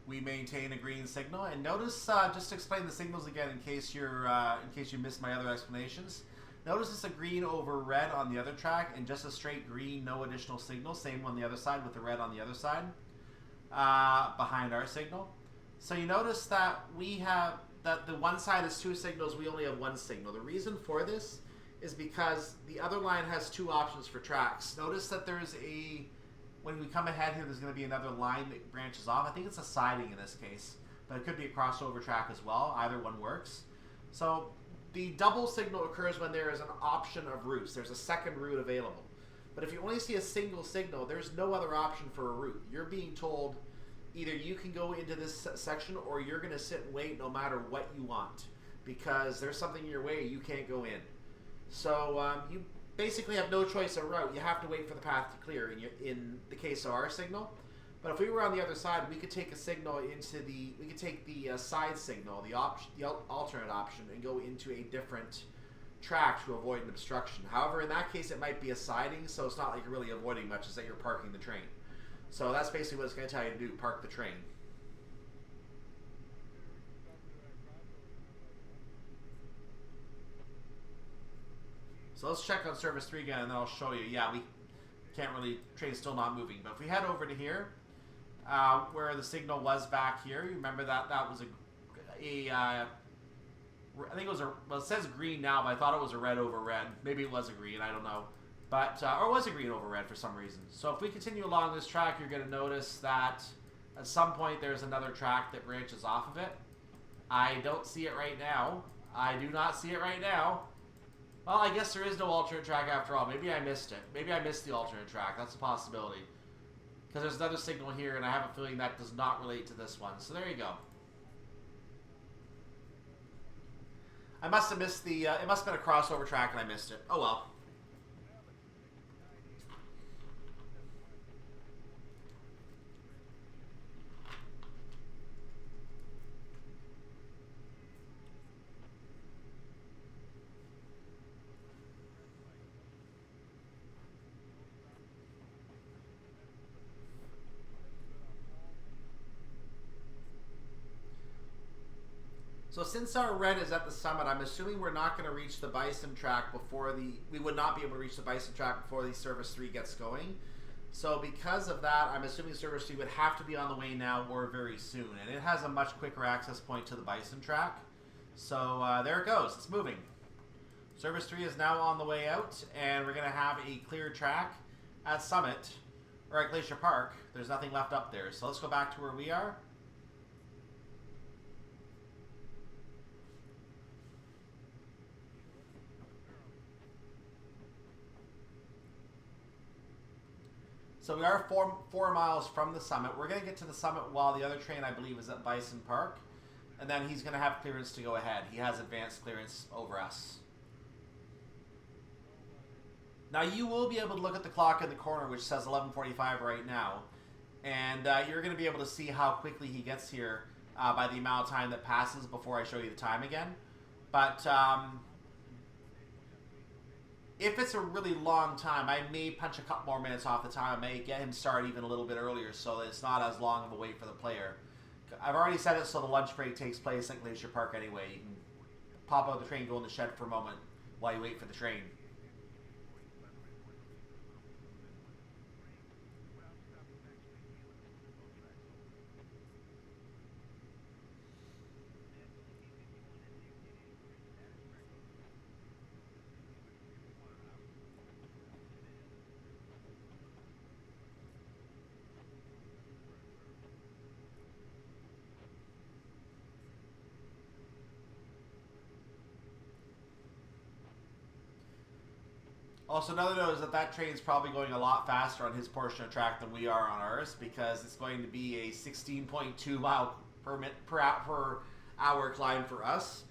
We maintain a green signal, and notice just to explain the signals again in case you missed my other explanations. Notice it's a green over red on the other track, and just a straight green, no additional signal. Same on the other side with the red on the other side behind our signal. So you notice that we have that the one side is two signals. We only have one signal. The reason for this is because the other line has two options for tracks. Notice that there's a when we come ahead here, there's going to be another line that branches off. I think it's a siding in this case, but it could be a crossover track as well. Either one works. So the double signal occurs when there is an option of routes. There's a second route available. But if you only see a single signal, there's no other option for a route. You're being told either you can go into this section or you're going to sit and wait no matter what you want, because there's something in your way you can't go in. So you basically have no choice of route. You have to wait for the path to clear in the case of our signal. But if we were on the other side, we could take a signal we could take the side signal, the alternate option, and go into a different track to avoid an obstruction. However, in that case, it might be a siding, so it's not like you're really avoiding much, it's that you're parking the train. So that's basically what it's going to tell you to do, park the train. So let's check on service 3 again, and then I'll show you. Yeah, can't really, train's still not moving. But if we head over to here, where the signal was back here, you remember that was I think it was well, it says green now, but I thought it was a red over red. Maybe it was a green, I don't know. But, or it was a green over red for some reason. So if we continue along this track, you're going to notice that at some point there's another track that branches off of it. I don't see it right now. I do not see it right now. Well, I guess there is no alternate track after all. Maybe I missed it. Maybe I missed the alternate track. That's a possibility. Because there's another signal here, and I have a feeling that does not relate to this one. So there you go. I must have missed the, it must have been a crossover track and I missed it. Oh well. So since our red is at the summit, I'm assuming we're not going to reach the Bison track before we would not be able to reach the Bison track before the Service 3 gets going. So because of that, I'm assuming Service 3 would have to be on the way now or very soon. And it has a much quicker access point to the Bison track. So there it goes. It's moving. Service 3 is now on the way out, and we're going to have a clear track at Summit, or at Glacier Park. There's nothing left up there. So let's go back to where we are. So we are four miles from the summit. We're going to get to the summit while the other train, I believe, is at Bison Park. And then he's going to have clearance to go ahead. He has advanced clearance over us. Now you will be able to look at the clock in the corner, which says 11:45 right now. And you're going to be able to see how quickly he gets here by the amount of time that passes before I show you the time again. But if it's a really long time, I may punch a couple more minutes off the time. I may get him started even a little bit earlier so that it's not as long of a wait for the player. I've already set it so the lunch break takes place at Glacier Park anyway. You can pop out the train, go in the shed for a moment while you wait for the train. Also, another note is that train's probably going a lot faster on his portion of track than we are on ours, because it's going to be a 16.2 mile per hour climb for us.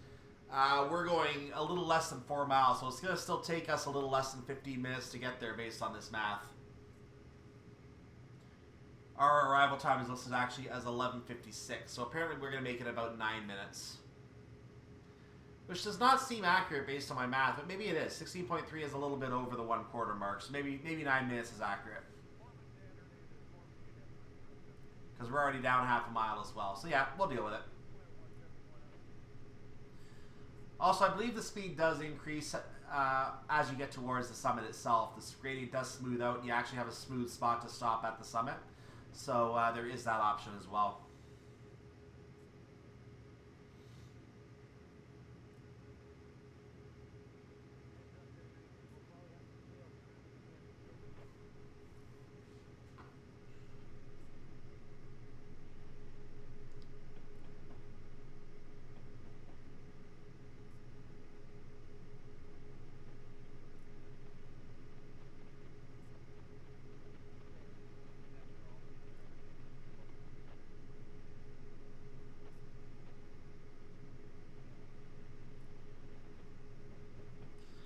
We're going a little less than 4 miles, so it's going to still take us a little less than 15 minutes to get there based on this math. Our arrival time is listed actually as 11:56, so apparently we're going to make it about 9 minutes. Which does not seem accurate based on my math, but maybe it is. 16.3 is a little bit over the 1/4 mark, so maybe 9 minutes is accurate. Because we're already down half a mile as well. So yeah, we'll deal with it. Also, I believe the speed does increase as you get towards the summit itself. The gradient does smooth out, and you actually have a smooth spot to stop at the summit. So there is that option as well.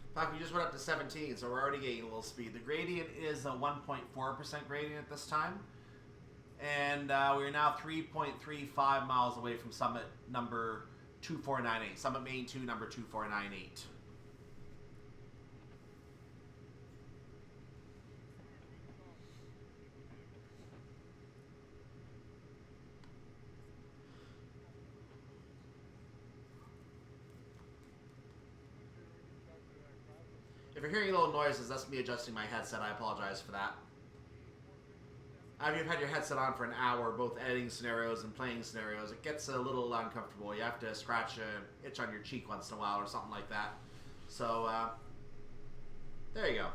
In fact, we just went up to 17, so we're already gaining a little speed. The gradient is a 1.4% gradient at this time. And we're now 3.35 miles away from summit number 2498. Summit Main 2, number 2498. If you're hearing little noises, that's me adjusting my headset. I apologize for that. After you've had your headset on for an hour, both editing scenarios and playing scenarios, it gets a little uncomfortable. You have to scratch an itch on your cheek once in a while or something like that. So, there you go.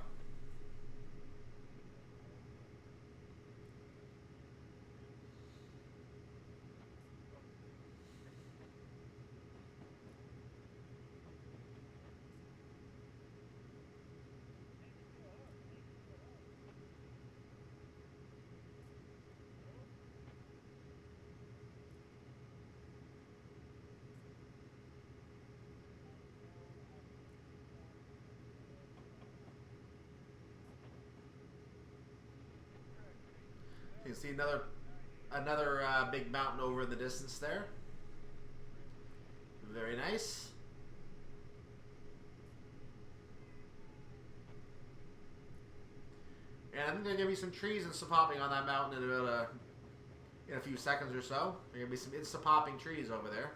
You can see another big mountain over in the distance there. Very nice. And I think there's going to be some trees insta-popping on that mountain in about in a few seconds or so. There are going to be some insta-popping trees over there.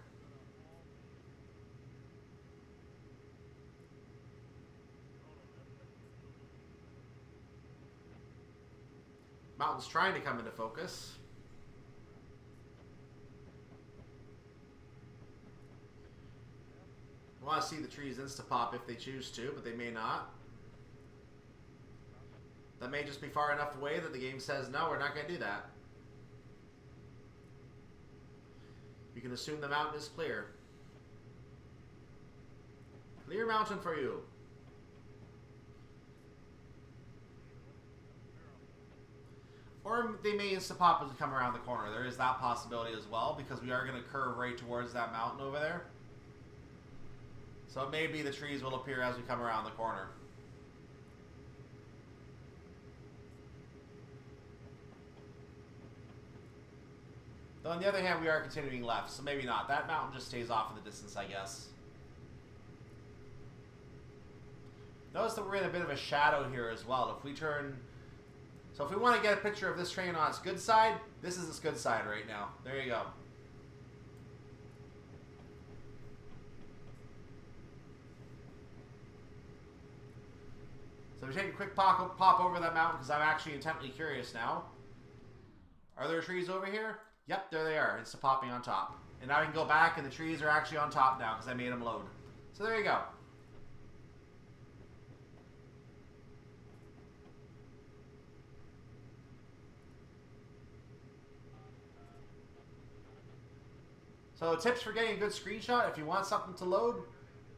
Mountain's trying to come into focus. I want to see the trees insta-pop if they choose to, but they may not. That may just be far enough away that the game says, no, we're not going to do that. You can assume the mountain is clear. Clear mountain for you. Or they may insta-pop as we come around the corner. There is that possibility as well, because we are going to curve right towards that mountain over there. So it may be the trees will appear as we come around the corner. Though on the other hand, we are continuing left, so maybe not. That mountain just stays off in the distance, I guess. Notice that we're in a bit of a shadow here as well. If we turn... So if we want to get a picture of this train on its good side, this is its good side right now. There you go. So we take a quick pop over that mountain because I'm actually intently curious now. Are there trees over here? Yep, there they are. It's popping on top. And now I can go back and the trees are actually on top now because I made them load. So there you go. So tips for getting a good screenshot: if you want something to load,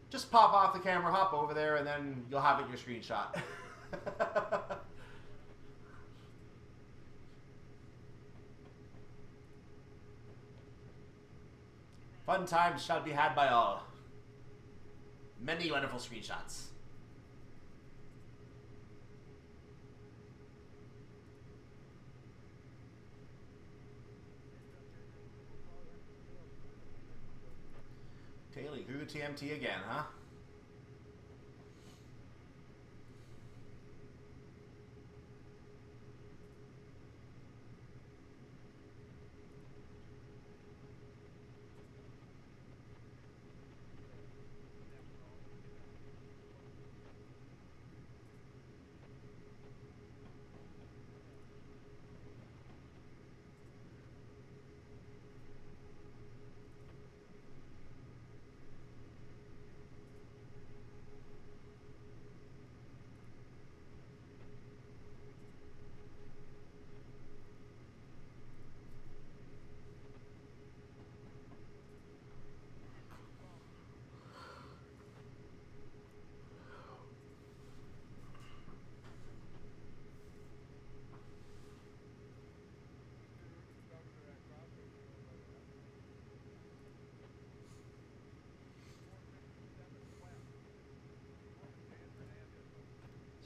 just pop off the camera, hop over there, and then you'll have it in your screenshot. Fun times shall be had by all. Many wonderful screenshots. Taily Goo TMT again, huh?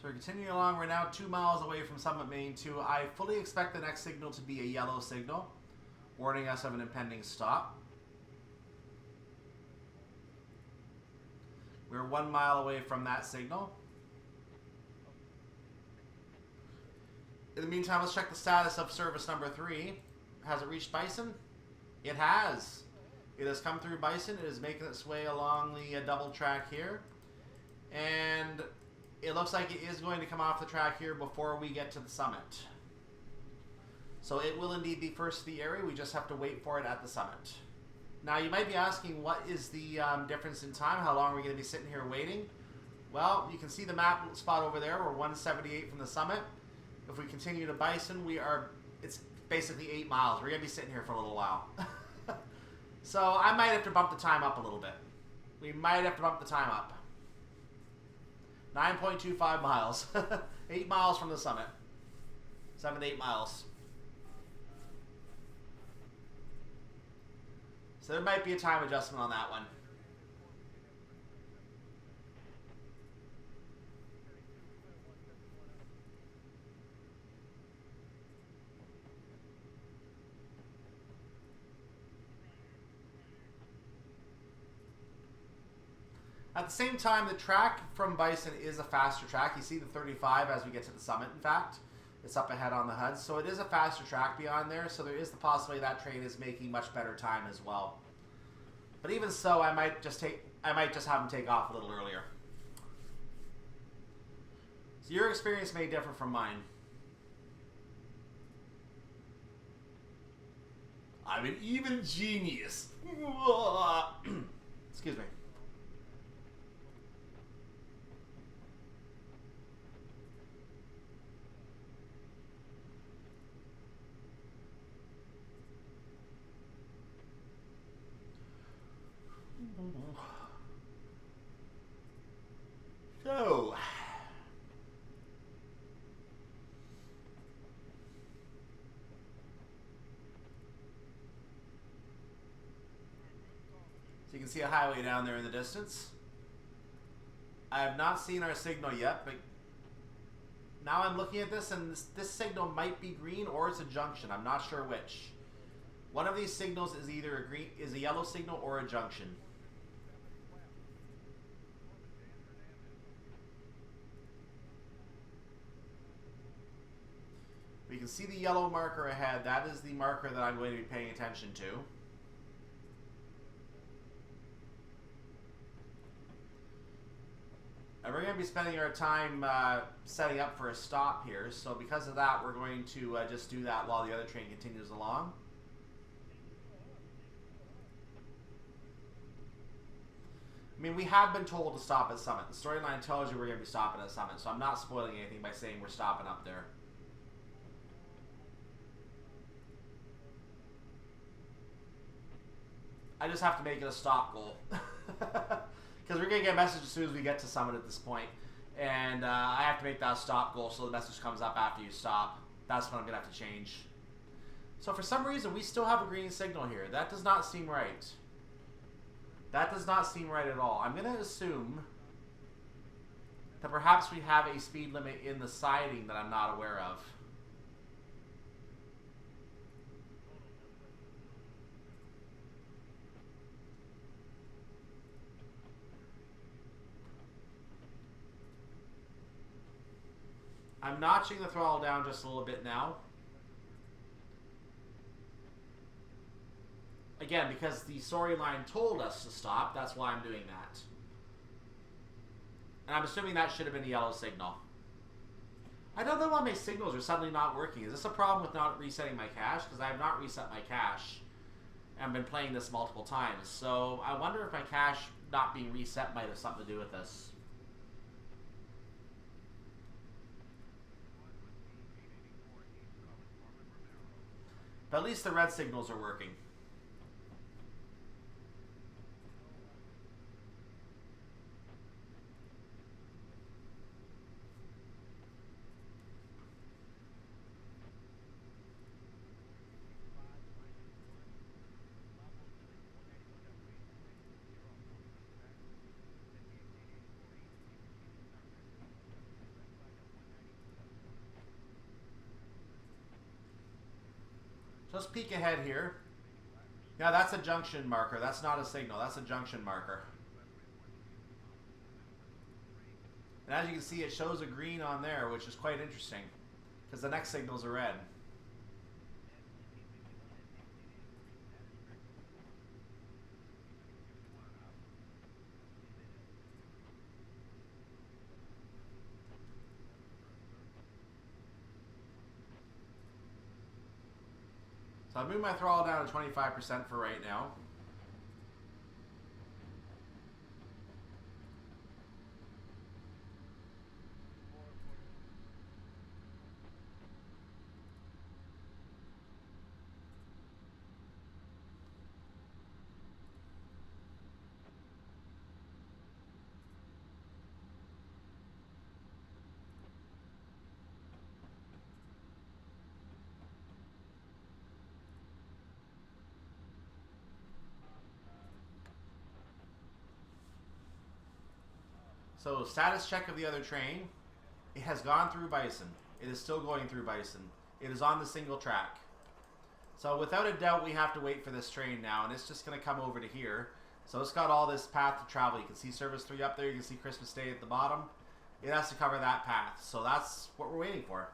So we're continuing along. We're now 2 miles away from Summit Main 2. I fully expect the next signal to be a yellow signal, warning us of an impending stop. We're 1 mile away from that signal. In the meantime, let's check the status of service number 3. Has it reached Bison? It has. It has come through Bison. It is making its way along the double track here. And It looks like it is going to come off the track here before we get to the summit. So it will indeed be first to the area. We just have to wait for it at the summit. Now you might be asking, what is the difference in time? How long are we going to be sitting here waiting? Well, you can see the map spot over there. We're 178 from the summit. If we continue to Bison, it's basically 8 miles. We're going to be sitting here for a little while. So I might have to bump the time up a little bit. We might have to bump the time up. 9.25 miles. 8 miles from the summit. 7 to 8 miles. So there might be a time adjustment on that one. At the same time, the track from Bison is a faster track. You see the 35 as we get to the summit, in fact. It's up ahead on the HUD. So it is a faster track beyond there. So there is the possibility that train is making much better time as well. But even so, I might just have him take off a little earlier. So your experience may differ from mine. I'm an even genius. Excuse me. So, you can see a highway down there in the distance. I have not seen our signal yet, but now I'm looking at this, and this signal might be green or it's a junction. I'm not sure which. One of these signals is either a yellow signal or a junction. We can see the yellow marker ahead. That is the marker that I'm going to be paying attention to. And we're going to be spending our time setting up for a stop here. So because of that, we're going to just do that while the other train continues along. I mean, we have been told to stop at Summit. The storyline tells you we're going to be stopping at Summit, so I'm not spoiling anything by saying we're stopping up there. I just have to make it a stop goal. Because we're going to get a message as soon as we get to Summit at this point. And I have to make that a stop goal so the message comes up after you stop. That's when I'm going to have to change. So for some reason, we still have a green signal here. That does not seem right. That does not seem right at all. I'm going to assume that perhaps we have a speed limit in the siding that I'm not aware of. I'm notching the throttle down just a little bit now. Again, because the storyline told us to stop, that's why I'm doing that. And I'm assuming that should have been a yellow signal. I don't know why my signals are suddenly not working. Is this a problem with not resetting my cache? Because I have not reset my cache. And I've been playing this multiple times. So I wonder if my cache not being reset might have something to do with this. But at least the red signals are working. Just peek ahead here. Yeah, that's a junction marker. That's not a signal. That's a junction marker. And as you can see, it shows a green on there, which is quite interesting, because the next signal's a red. I'll move my throttle down to 25% for right now. So, status check of the other train. It has gone through Bison. It is still going through Bison. It is on the single track. So, without a doubt, we have to wait for this train now, and it's just going to come over to here. So, it's got all this path to travel. You can see Service 3 up there. You can see Christmas Day at the bottom. It has to cover that path. So, that's what we're waiting for.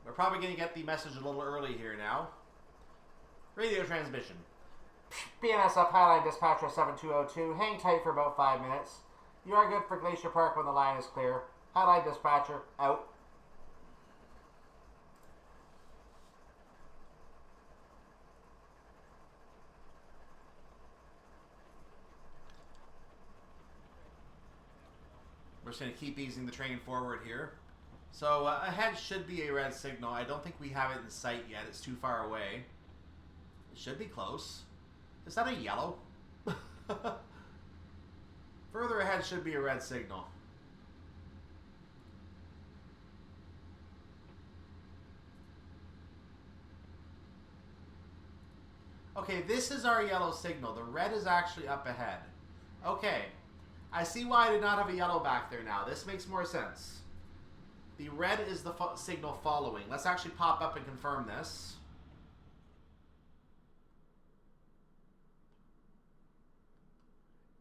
We're probably going to get the message a little early here now. Radio transmission. BNSF Highline Dispatcher 7202. Hang tight for about 5 minutes. You are good for Glacier Park when the line is clear. Highline Dispatcher, out. We're just going to keep easing the train forward here. So ahead should be a red signal. I don't think we have it in sight yet. It's too far away. It should be close. Is that a yellow? Further ahead should be a red signal. Okay, this is our yellow signal. The red is actually up ahead. Okay. I see why I did not have a yellow back there now. This makes more sense. The red is the signal following. Let's actually pop up and confirm this.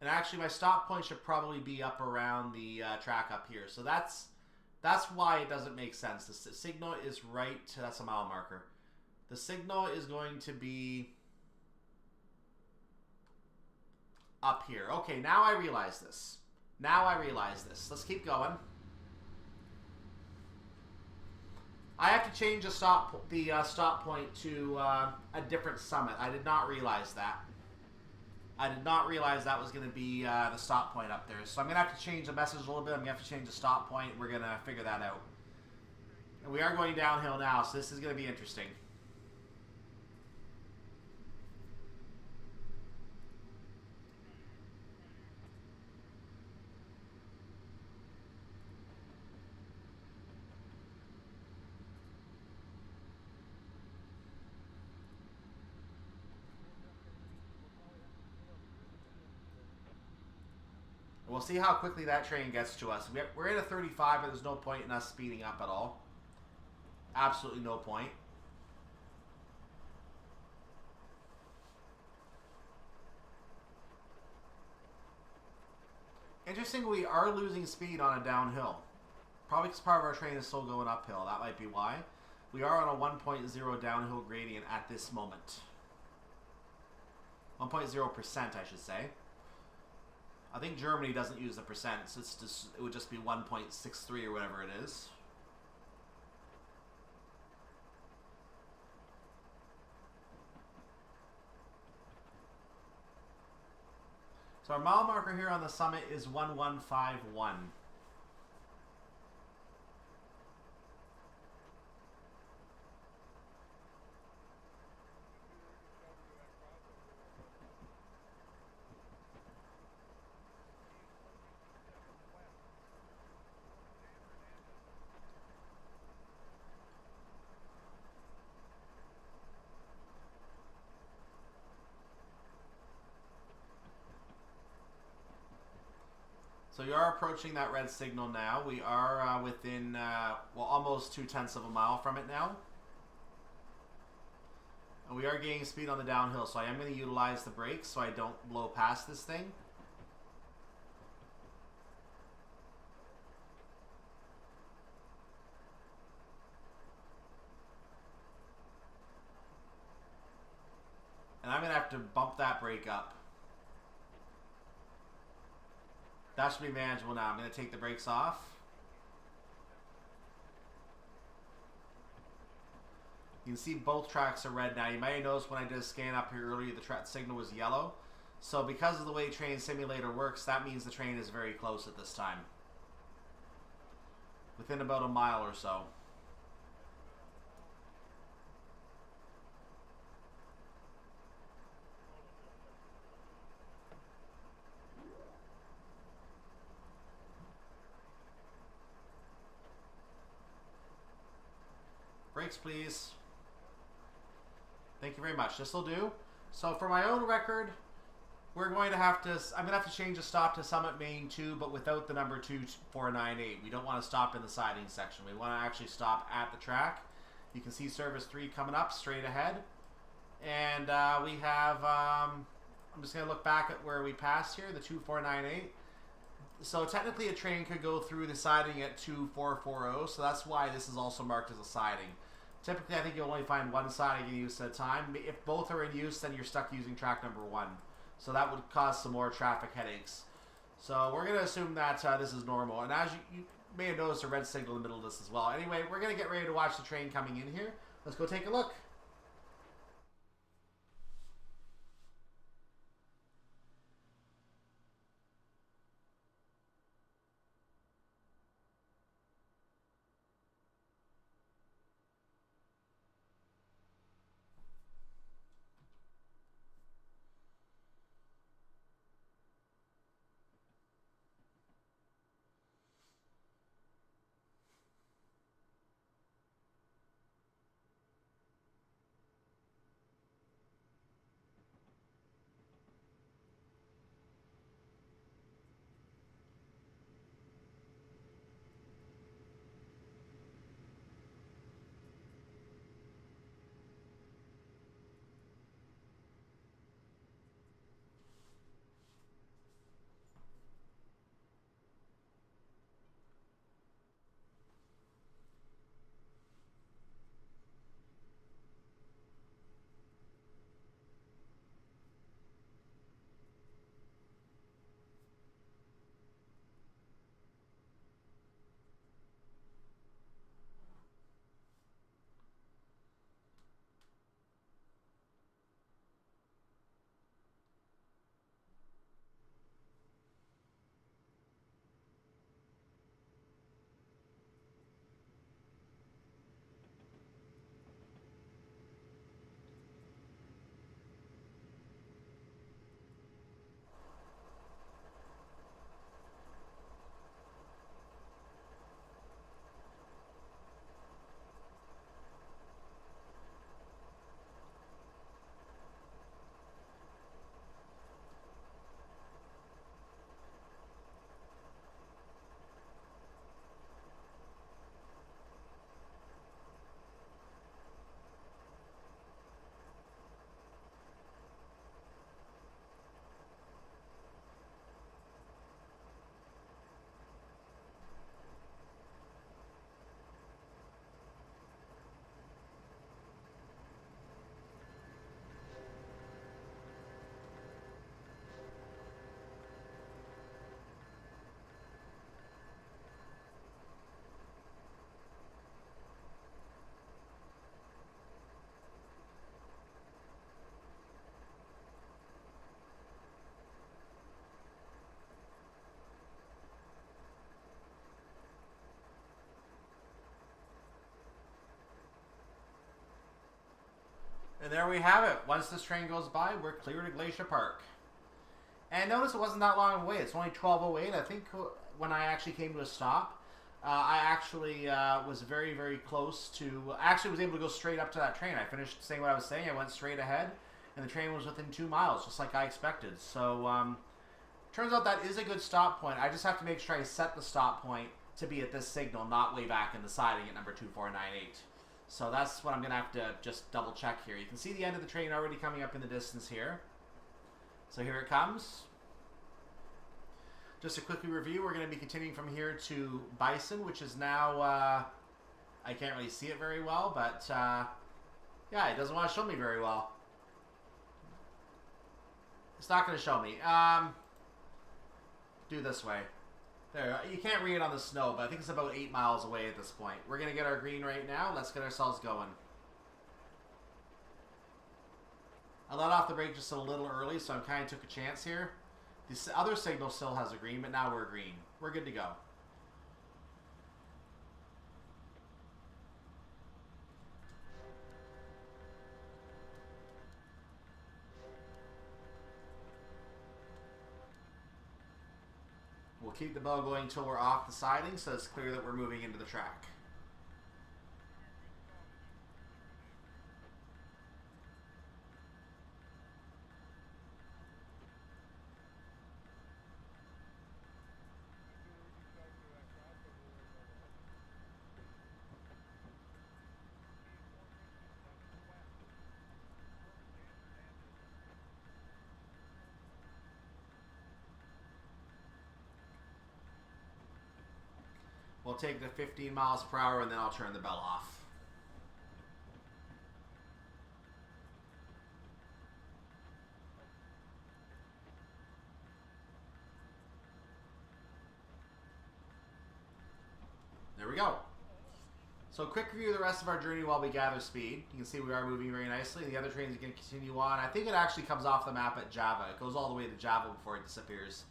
And actually, my stop point should probably be up around the track up here. So that's why it doesn't make sense. The signal is right. That's a mile marker. The signal is going to be up here. Okay, now I realize this. Now I realize this. Let's keep going. I have to change the stop point to a different summit. I did not realize that. I did not realize that was going to be the stop point up there. So I'm going to have to change the message a little bit. I'm going to have to change the stop point. We're going to figure that out. And we are going downhill now, so this is going to be interesting. We'll see how quickly that train gets to us. We're in a 35, but there's no point in us speeding up at all. Absolutely no point. Interesting, we are losing speed on a downhill. Probably because part of our train is still going uphill. That might be why. We are on a 1.0 downhill gradient at this moment. 1.0%, I should say. I think Germany doesn't use the percent, so it would just be 1.63 or whatever it is. So our mile marker here on the summit is 1151. So you are approaching that red signal now. We are within, well, almost 0.2 of a mile from it now. And we are gaining speed on the downhill, so I am going to utilize the brakes so I don't blow past this thing. And I'm going to have to bump that brake up. That should be manageable now. I'm going to take the brakes off. You can see both tracks are red now. You might have noticed when I did a scan up here earlier, the track signal was yellow. So because of the way Train Simulator works, that means the train is very close at this time. Within about a mile or so. Brakes, please. Thank you very much. This will do. So for my own record, I'm going to have to change the stop to Summit Main 2, but without the number 2498. We don't want to stop in the siding section. We want to actually stop at the track. You can see Service 3 coming up straight ahead. And we have, I'm just going to look back at where we passed here, the 2498. So technically a train could go through the siding at 2440, so that's why this is also marked as a siding. Typically, I think you'll only find one siding in use at a time. If both are in use, then you're stuck using track number 1. So that would cause some more traffic headaches. So we're going to assume that this is normal. And as you may have noticed a red signal in the middle of this as well. Anyway, we're going to get ready to watch the train coming in here. Let's go take a look. And there we have it. Once this train goes by, we're clear to Glacier Park. And notice it wasn't that long away. It's only 12:08. I think when I actually came to a stop, I actually was very, very close to... I actually was able to go straight up to that train. I finished saying what I was saying. I went straight ahead, and the train was within 2 miles, just like I expected. So, turns out that is a good stop point. I just have to make sure I set the stop point to be at this signal, not way back in the siding at number 2498. So that's what I'm going to have to just double check here. You can see the end of the train already coming up in the distance here. So here it comes. Just a quick review, we're going to be continuing from here to Bison, which is now, I can't really see it very well, but yeah, it doesn't want to show me very well. It's not going to show me. Do this way. There, you can't read it on the snow, but I think it's about 8 miles away at this point. We're going to get our green right now. Let's get ourselves going. I let off the brake just a little early, so I kind of took a chance here. This other signal still has a green, but now we're green. We're good to go. We'll keep the bell going until we're off the siding, so it's clear that we're moving into the track. We'll take the 15 miles per hour and then I'll turn the bell off. There we go. So quick review of the rest of our journey while we gather speed. You can see we are moving very nicely. The other trains are going to continue on. I think it actually comes off the map at Java. It goes all the way to Java before it disappears.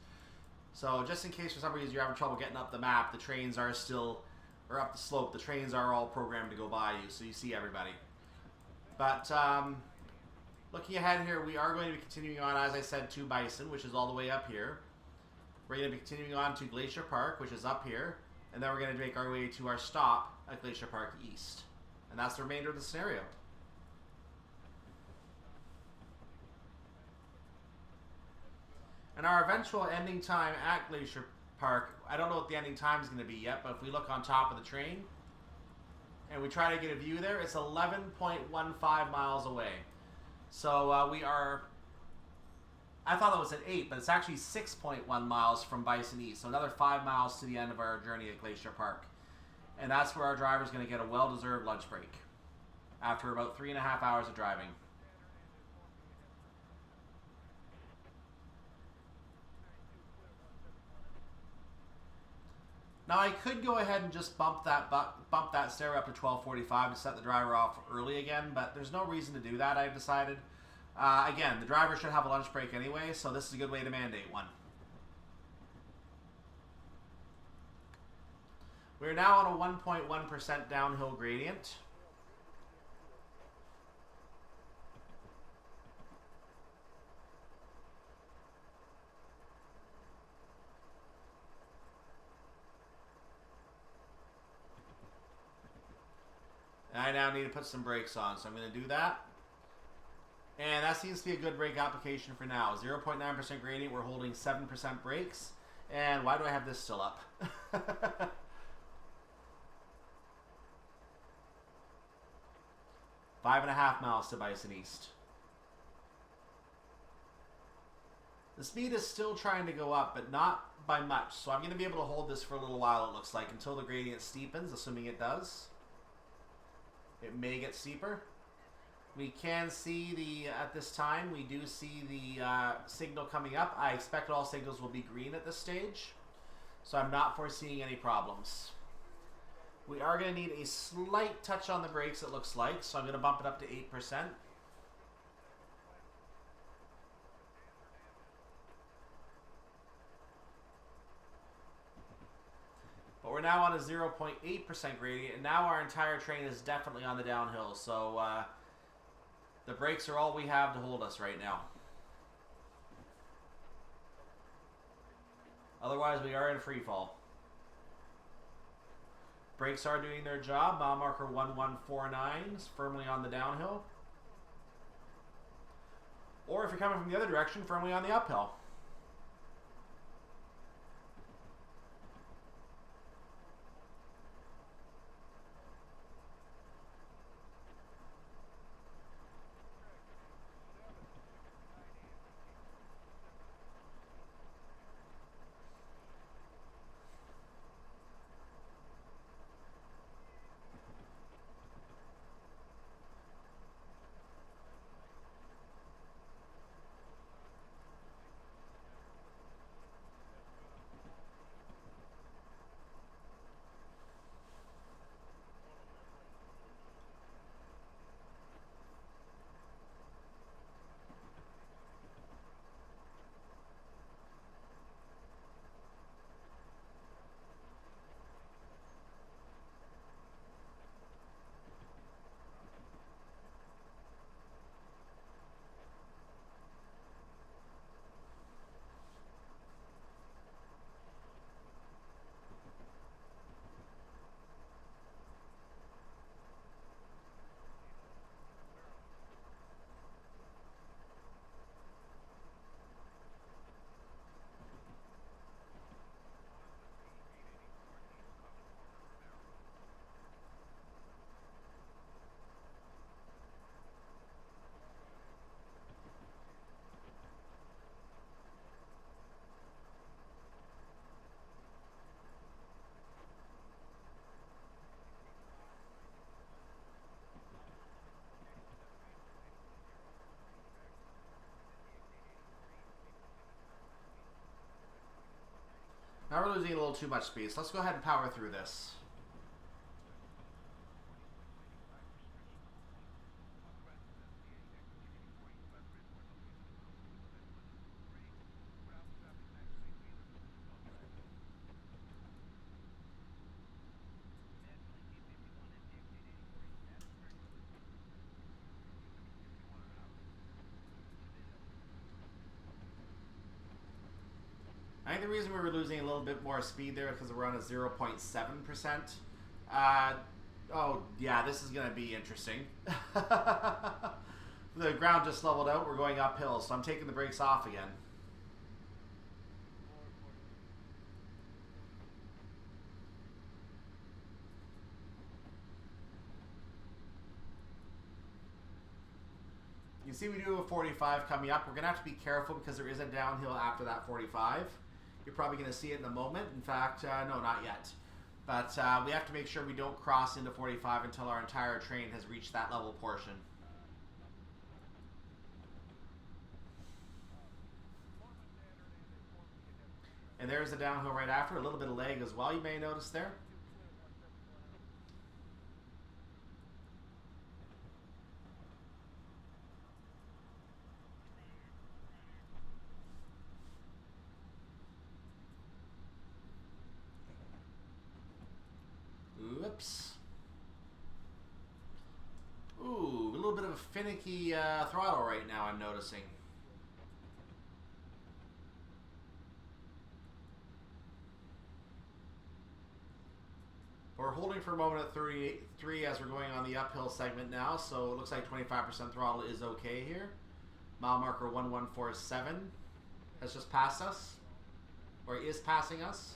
So just in case for some reason you're having trouble getting up the map, the trains are still, or up the slope, the trains are all programmed to go by you, so you see everybody. But looking ahead here, we are going to be continuing on, as I said, to Bison, which is all the way up here. We're going to be continuing on to Glacier Park, which is up here. And then we're going to make our way to our stop at Glacier Park East. And that's the remainder of the scenario. And our eventual ending time at Glacier Park, I don't know what the ending time is going to be yet, but if we look on top of the train and we try to get a view there, it's 11.15 miles away. So we are, I thought it was at 8, but it's actually 6.1 miles from Bison East. So another 5 miles to the end of our journey at Glacier Park. And that's where our driver's going to get a well-deserved lunch break after about 3.5 hours of driving. Now I could go ahead and just bump that stair up to 12:45 to set the driver off early again, but there's no reason to do that, I've decided. Again, the driver should have a lunch break anyway, so this is a good way to mandate one. We're now on a 1.1% downhill gradient. And I now need to put some brakes on, so I'm going to do that. And that seems to be a good brake application for now. 0.9% gradient, we're holding 7% brakes. And why do I have this still up? 5.5 miles to Bison East. The speed is still trying to go up, but not by much. So I'm going to be able to hold this for a little while, it looks like, until the gradient steepens, assuming it does. It may get steeper. We can see at this time, we do see the signal coming up. I expect all signals will be green at this stage. So I'm not foreseeing any problems. We are going to need a slight touch on the brakes, it looks like. So I'm going to bump it up to 8%. But we're now on a 0.8% gradient, and now our entire train is definitely on the downhill. So the brakes are all we have to hold us right now. Otherwise, we are in free fall. Brakes are doing their job. Mile marker 1149 is firmly on the downhill. Or if you're coming from the other direction, firmly on the uphill. little too much speed, so let's go ahead and power through this. I think the reason we were losing a little bit more speed there is because we're on a 0.7%. Oh, yeah, this is going to be interesting. The ground just leveled out. We're going uphill, so I'm taking the brakes off again. You see we do have a 45 coming up. We're going to have to be careful because there is a downhill after that 45. You're probably going to see it in a moment. In fact, no, not yet. But we have to make sure we don't cross into 45 until our entire train has reached that level portion. And there's the downhill right after. A little bit of lag as well, you may notice there. Oops. Ooh, a little bit of a finicky throttle right now, I'm noticing. We're holding for a moment at 33 as we're going on the uphill segment now, so it looks like 25% throttle is okay here. Mile marker 1147 has just passed us, or is passing us.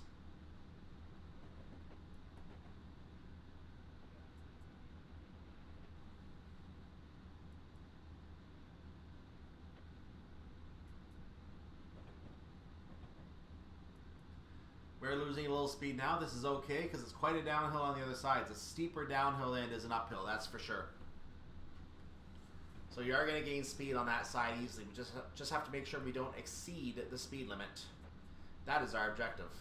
We're losing a little speed now. This is okay because it's quite a downhill on the other side. It's a steeper downhill than it is an uphill, that's for sure. So you are going to gain speed on that side easily. We just have to make sure we don't exceed the speed limit. That is our objective.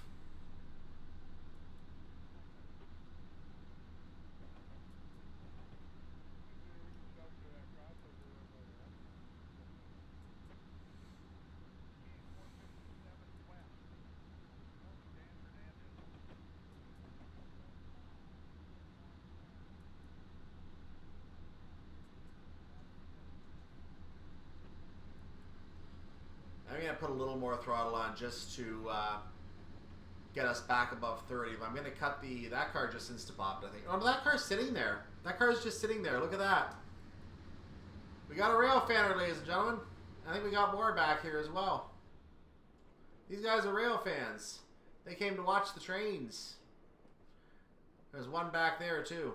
I'm going to put a little more throttle on just to get us back above 30. But I'm going to cut that car just insta-popped, I think. Oh, no, that car's sitting there. That car's just sitting there. Look at that. We got a rail fanner, ladies and gentlemen. I think we got more back here as well. These guys are rail fans. They came to watch the trains. There's one back there, too.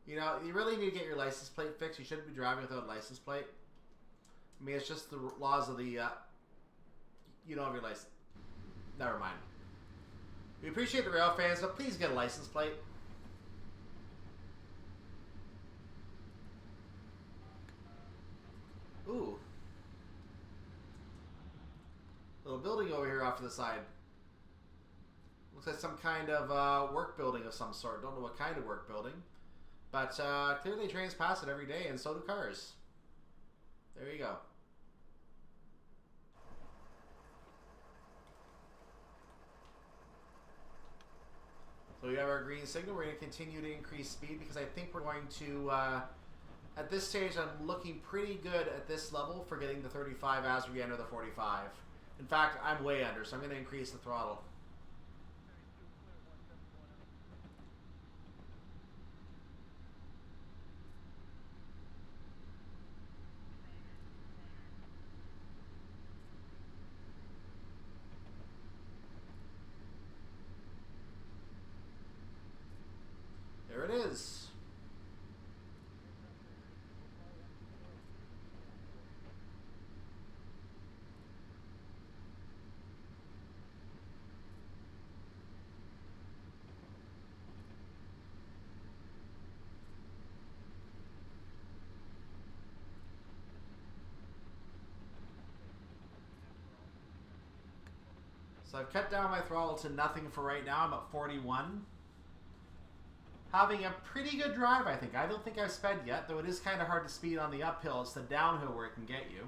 You know, you really need to get your license plate fixed. You shouldn't be driving without a license plate. I mean, it's just the laws of the, you don't have your license. Never mind. We appreciate the rail fans, but please get a license plate. Ooh. Little building over here off to the side. Looks like some kind of work building of some sort. Don't know what kind of work building. But clearly trains pass it every day, and so do cars. There you go. So we have our green signal. We're going to continue to increase speed because I think we're going to, at this stage, I'm looking pretty good at this level for getting the 35 as we enter the 45. In fact, I'm way under, so I'm going to increase the throttle. There it is. So I've cut down my throttle to nothing for right now. I'm at 41. Having a pretty good drive, I think. I don't think I've sped yet, though it is kind of hard to speed on the uphill. It's the downhill where it can get you.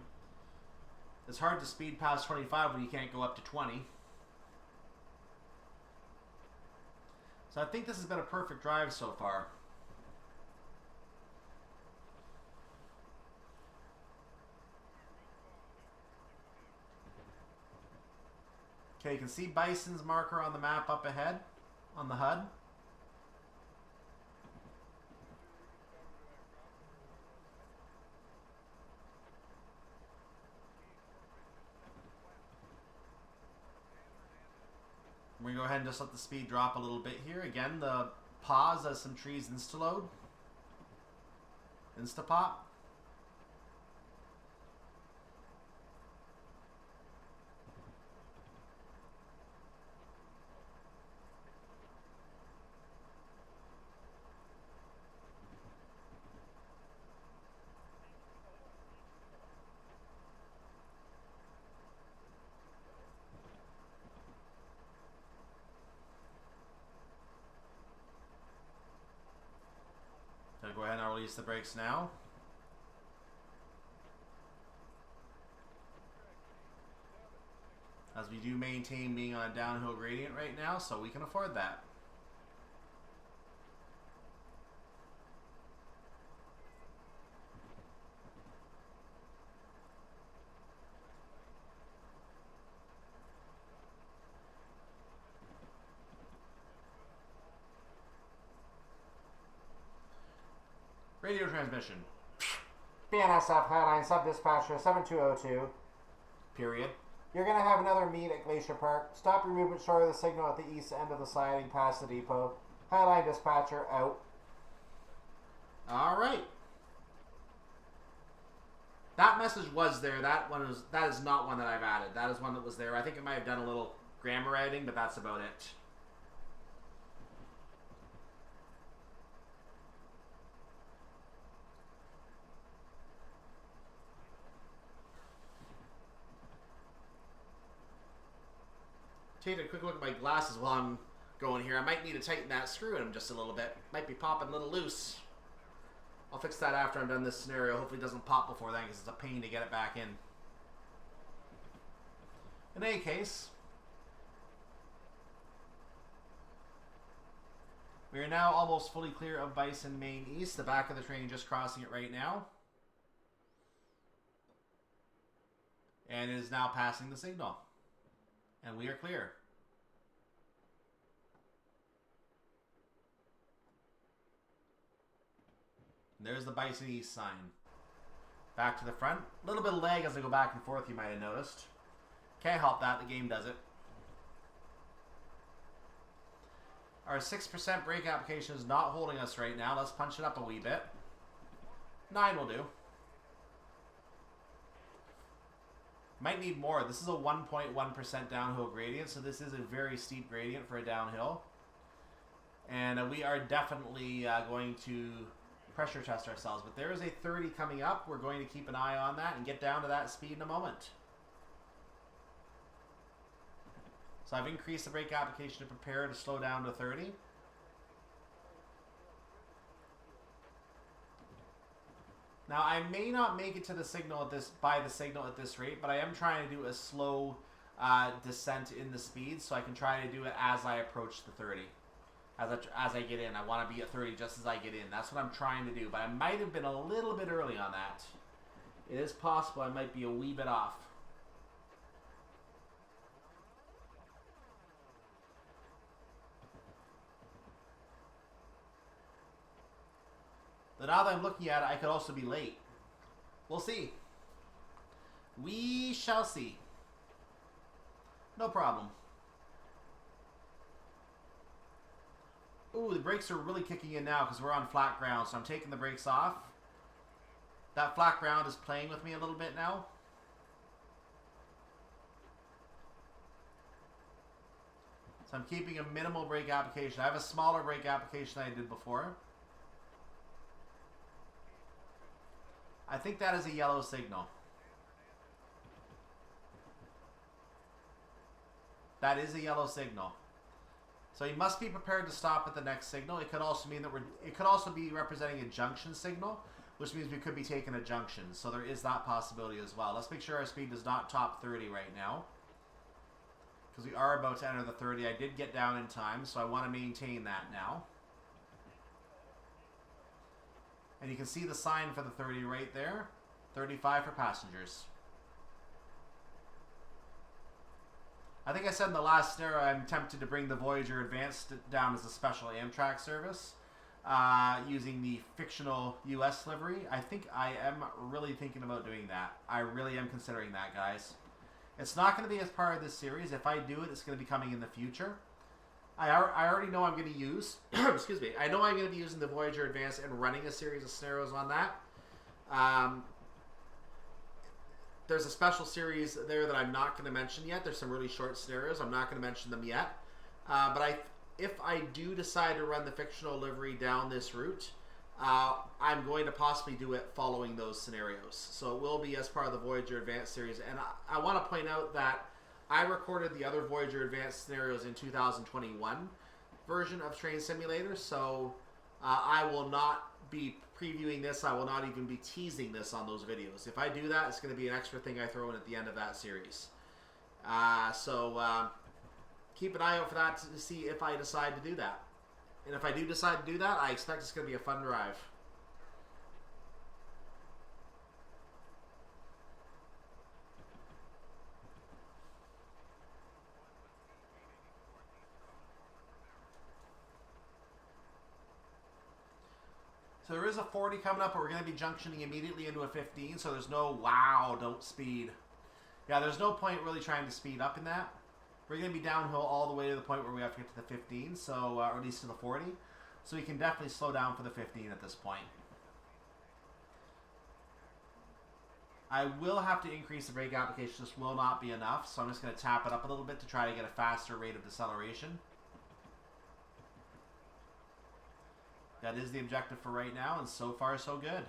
It's hard to speed past 25 when you can't go up to 20. So I think this has been a perfect drive so far. Okay, you can see Bison's marker on the map up ahead on the HUD. We're going to go ahead and just let the speed drop a little bit here. Again, the pause as some trees insta-load. Insta-pop. Go ahead and I'll release the brakes now. As we do maintain being on a downhill gradient right now, so we can afford that. Radio transmission. BNSF Highline Sub-Dispatcher 7202. Period. You're going to have another meet at Glacier Park. Stop your movement short of the signal at the east end of the siding past the depot. Highline Dispatcher out. Alright. That message was there. That is not one that I've added. That is one that was there. I think it might have done a little grammar editing, but that's about it. Take a quick look at my glasses while I'm going here. I might need to tighten that screw in them just a little bit. Might be popping a little loose. I'll fix that after I'm done this scenario. Hopefully it doesn't pop before then because it's a pain to get it back in. In any case, we are now almost fully clear of Bison Main East. The back of the train just crossing it right now. And it is now passing the signal. And we are clear. And there's the Bison East sign. Back to the front. A little bit of lag as I go back and forth, you might have noticed. Can't help that, the game does it. Our 6% brake application is not holding us right now. Let's punch it up a wee bit. 9 will do. Might need more. This is a 1.1% downhill gradient, so this is a very steep gradient for a downhill. And we are definitely going to pressure test ourselves. But there is a 30 coming up. We're going to keep an eye on that and get down to that speed in a moment. So I've increased the brake application to prepare to slow down to 30. Now I may not make it to the signal at this at this rate, but I am trying to do a slow descent in the speed, so I can try to do it as I approach the 30. As I get in, I want to be at 30 just as I get in. That's what I'm trying to do, but I might have been a little bit early on that. It is possible I might be a wee bit off. But now that I'm looking at it, I could also be late. We'll see. We shall see. No problem. Ooh, the brakes are really kicking in now because we're on flat ground, so I'm taking the brakes off. That flat ground is playing with me a little bit now. So I'm keeping a minimal brake application. I have a smaller brake application than I did before. I think that is a yellow signal. That is a yellow signal. So you must be prepared to stop at the next signal. It could also mean that it could also be representing a junction signal, which means we could be taking a junction. So there is that possibility as well. Let's make sure our speed does not top 30 right now, because we are about to enter the 30. I did get down in time, so I want to maintain that now. And you can see the sign for the 30 right there. 35 for passengers. I think I said in the last scenario I'm tempted to bring the Voyager Advanced down as a special Amtrak service using the fictional US livery. I think I am really thinking about doing that. I really am considering that, guys. It's not going to be as part of this series. If I do it, it's going to be coming in the future. I already know I'm going to use, excuse me, I know I'm going to be using the Voyager Advanced and running a series of scenarios on that. There's a special series there that I'm not going to mention yet. There's some really short scenarios. I'm not going to mention them yet. But if I do decide to run the fictional livery down this route, I'm going to possibly do it following those scenarios. So it will be as part of the Voyager Advanced series. And I want to point out that I recorded the other Voyager Advanced scenarios in 2021 version of Train Simulator. So I will not be previewing this. I will not even be teasing this on those videos. If I do that, it's going to be an extra thing I throw in at the end of that series. So keep an eye out for that to see if I decide to do that. And if I do decide to do that, I expect it's going to be a fun drive. So there is a 40 coming up, but we're going to be junctioning immediately into a 15, so there's no, wow, don't speed. Yeah, there's no point really trying to speed up in that. We're going to be downhill all the way to the point where we have to get to the 15, so or at least to the 40. So we can definitely slow down for the 15 at this point. I will have to increase the brake application. This will not be enough, so I'm just going to tap it up a little bit to try to get a faster rate of deceleration. That is the objective for right now, and so far so good.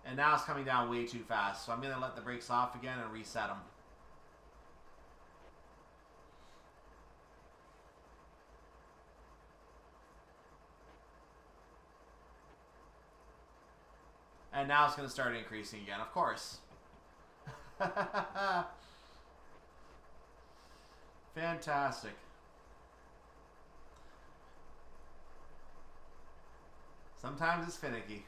And now it's coming down way too fast, so I'm going to let the brakes off again and reset them. And now it's going to start increasing again, of course. Fantastic. Sometimes it's finicky.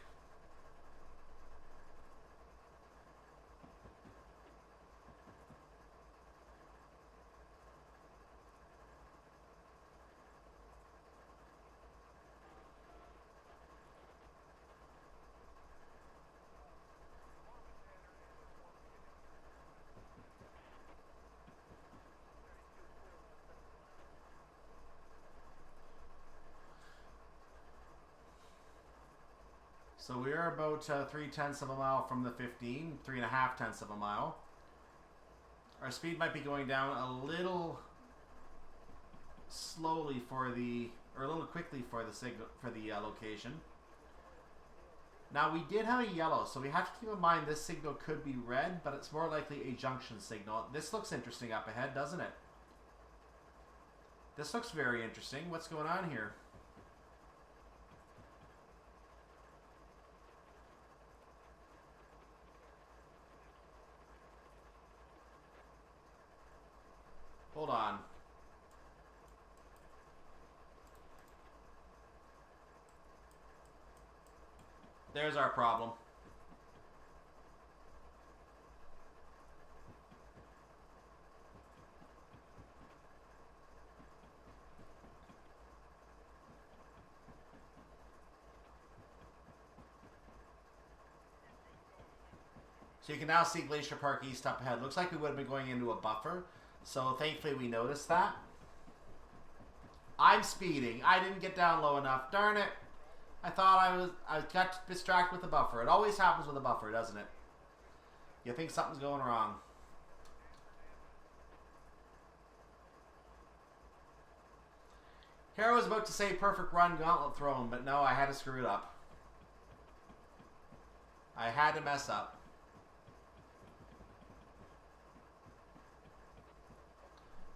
So we are about 3/10 of a mile from the 15, 3.5 of a mile. Our speed might be going down a little slowly for the, or a little quickly for the signal, for the location. Now we did have a yellow, so we have to keep in mind this signal could be red, but it's more likely a junction signal. This looks interesting up ahead, doesn't it? This looks very interesting. What's going on here? Hold on. There's our problem. So you can now see Glacier Park East up ahead. Looks like we would have been going into a buffer. So thankfully we noticed that. I'm speeding. I didn't get down low enough. Darn it. I thought I got distracted with the buffer. It always happens with a buffer, doesn't it? You think something's going wrong. Hero was about to say perfect run, gauntlet thrown, but no, I had to screw it up. I had to mess up.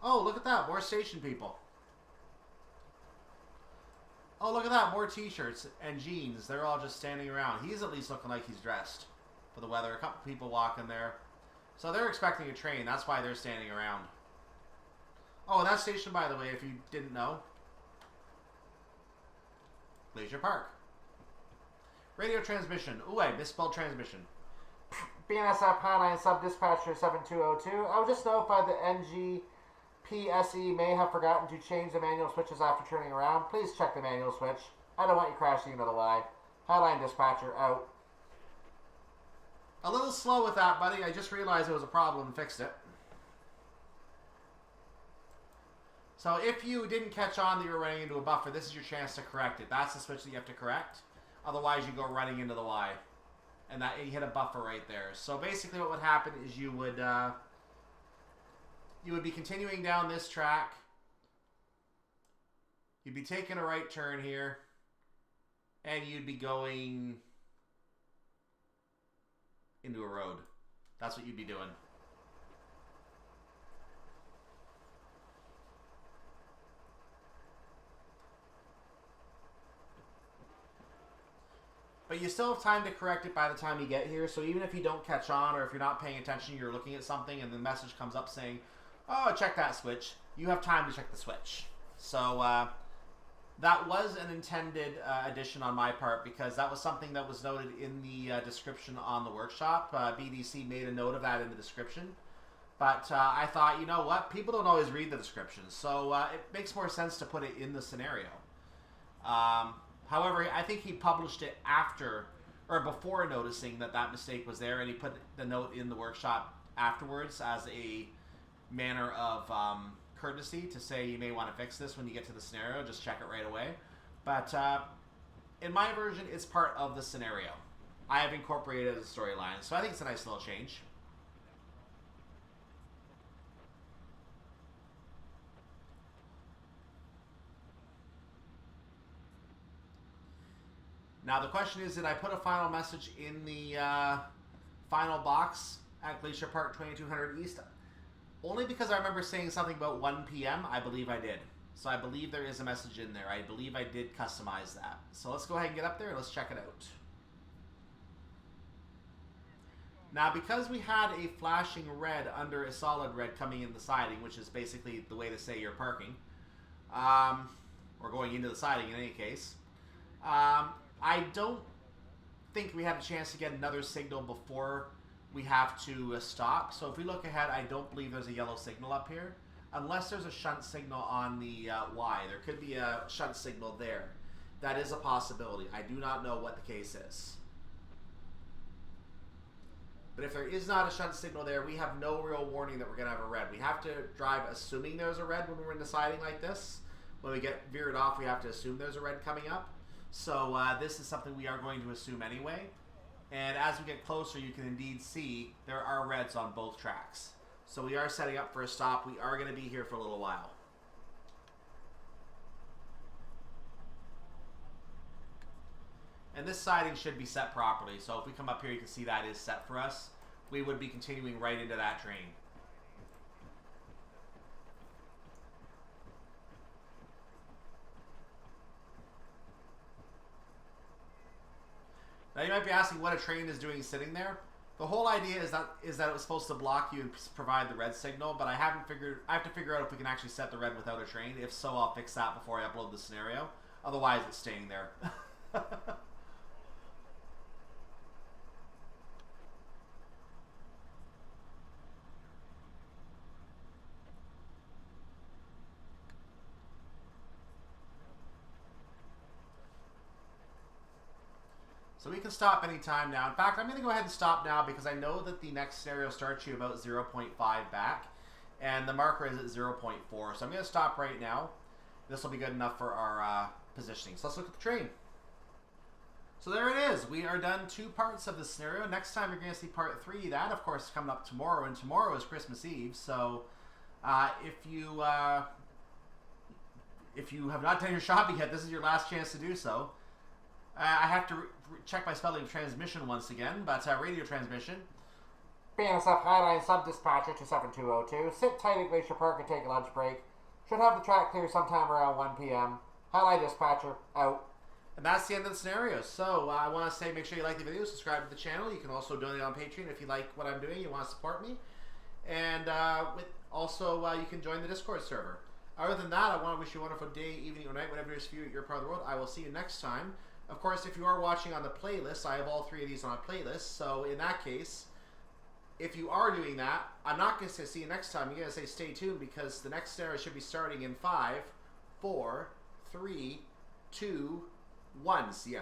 Oh, look at that. More station people. Oh, look at that. More t-shirts and jeans. They're all just standing around. He's at least looking like he's dressed for the weather. A couple people walking there. So they're expecting a train. That's why they're standing around. Oh, and that station, by the way, if you didn't know, Glacier Park. Radio transmission. Ooh, I misspelled transmission. BNSF Hotline Sub-Dispatcher 7202. I was just notified that NGPSE may have forgotten to change the manual switches after turning around. Please check the manual switch. I don't want you crashing into the Y. Hotline Dispatcher out. A little slow with that, buddy. I just realized it was a problem and fixed it. So if you didn't catch on that you were running into a buffer, this is your chance to correct it. That's the switch that you have to correct. Otherwise, you go running into the Y. And that you hit a buffer right there. So basically what would happen is you would be continuing down this track. You'd be taking a right turn here. And you'd be going into a road. That's what you'd be doing. But you still have time to correct it by the time you get here. So even if you don't catch on or if you're not paying attention, you're looking at something and the message comes up saying, oh, check that switch. You have time to check the switch. So that was an intended addition on my part because that was something that was noted in the description on the workshop. BDC made a note of that in the description. But I thought, you know what? People don't always read the descriptions. So it makes more sense to put it in the scenario. However, I think he published it after or before noticing that that mistake was there, and he put the note in the workshop afterwards as a manner of courtesy to say you may want to fix this when you get to the scenario. Just check it right away. But in my version, it's part of the scenario. I have incorporated the storyline, so I think it's a nice little change. Now the question is, did I put a final message in the final box at Glacier Park 2200 East? Only because I remember saying something about 1 p.m. I believe I did. So I believe there is a message in there. I believe I did customize that. So let's go ahead and get up there and let's check it out. Now because we had a flashing red under a solid red coming in the siding, which is basically the way to say you're parking, or going into the siding in any case, I don't think we had a chance to get another signal before we have to stop. So if we look ahead, I don't believe there's a yellow signal up here. Unless there's a shunt signal on the Y. There could be a shunt signal there. That is a possibility. I do not know what the case is. But if there is not a shunt signal there, we have no real warning that we're going to have a red. We have to drive assuming there's a red when we're in the siding like this. When we get veered off, we have to assume there's a red coming up. So this is something we are going to assume anyway. And as we get closer, you can indeed see there are reds on both tracks. So we are setting up for a stop. We are going to be here for a little while. And this siding should be set properly. So if we come up here, you can see that is set for us. We would be continuing right into that train. Now you might be asking what a train is doing sitting there. The whole idea is that it was supposed to block you and provide the red signal, but I have to figure out if we can actually set the red without a train. If so, I'll fix that before I upload the scenario. Otherwise, it's staying there. So we can stop anytime now. In fact, I'm going to go ahead and stop now because I know that the next scenario starts you about 0.5 back. And the marker is at 0.4. So I'm going to stop right now. This will be good enough for our positioning. So let's look at the train. So there it is. We are done 2 parts of the scenario. Next time you're going to see part 3. That, of course, is coming up tomorrow. And tomorrow is Christmas Eve. So if if you have not done your shopping yet, this is your last chance to do so. I have to check my spelling of transmission once again, but radio transmission. BNSF Highline Sub-Dispatcher to 7202. Sit tight at Glacier Park and take a lunch break. Should have the track clear sometime around 1 p.m. Highline Dispatcher, out. And that's the end of the scenario. So I want to say make sure you like the video, subscribe to the channel. You can also donate on Patreon if you like what I'm doing, you want to support me. And you can join the Discord server. Other than that, I want to wish you a wonderful day, evening, or night, whatever it is for you at your part of the world. I will see you next time. Of course, if you are watching on the playlist, I have all 3 of these on a playlist. So in that case, if you are doing that, I'm not going to say see you next time. You're going to say stay tuned because the next scenario should be starting in 5, 4, 3, 2, 1. See ya.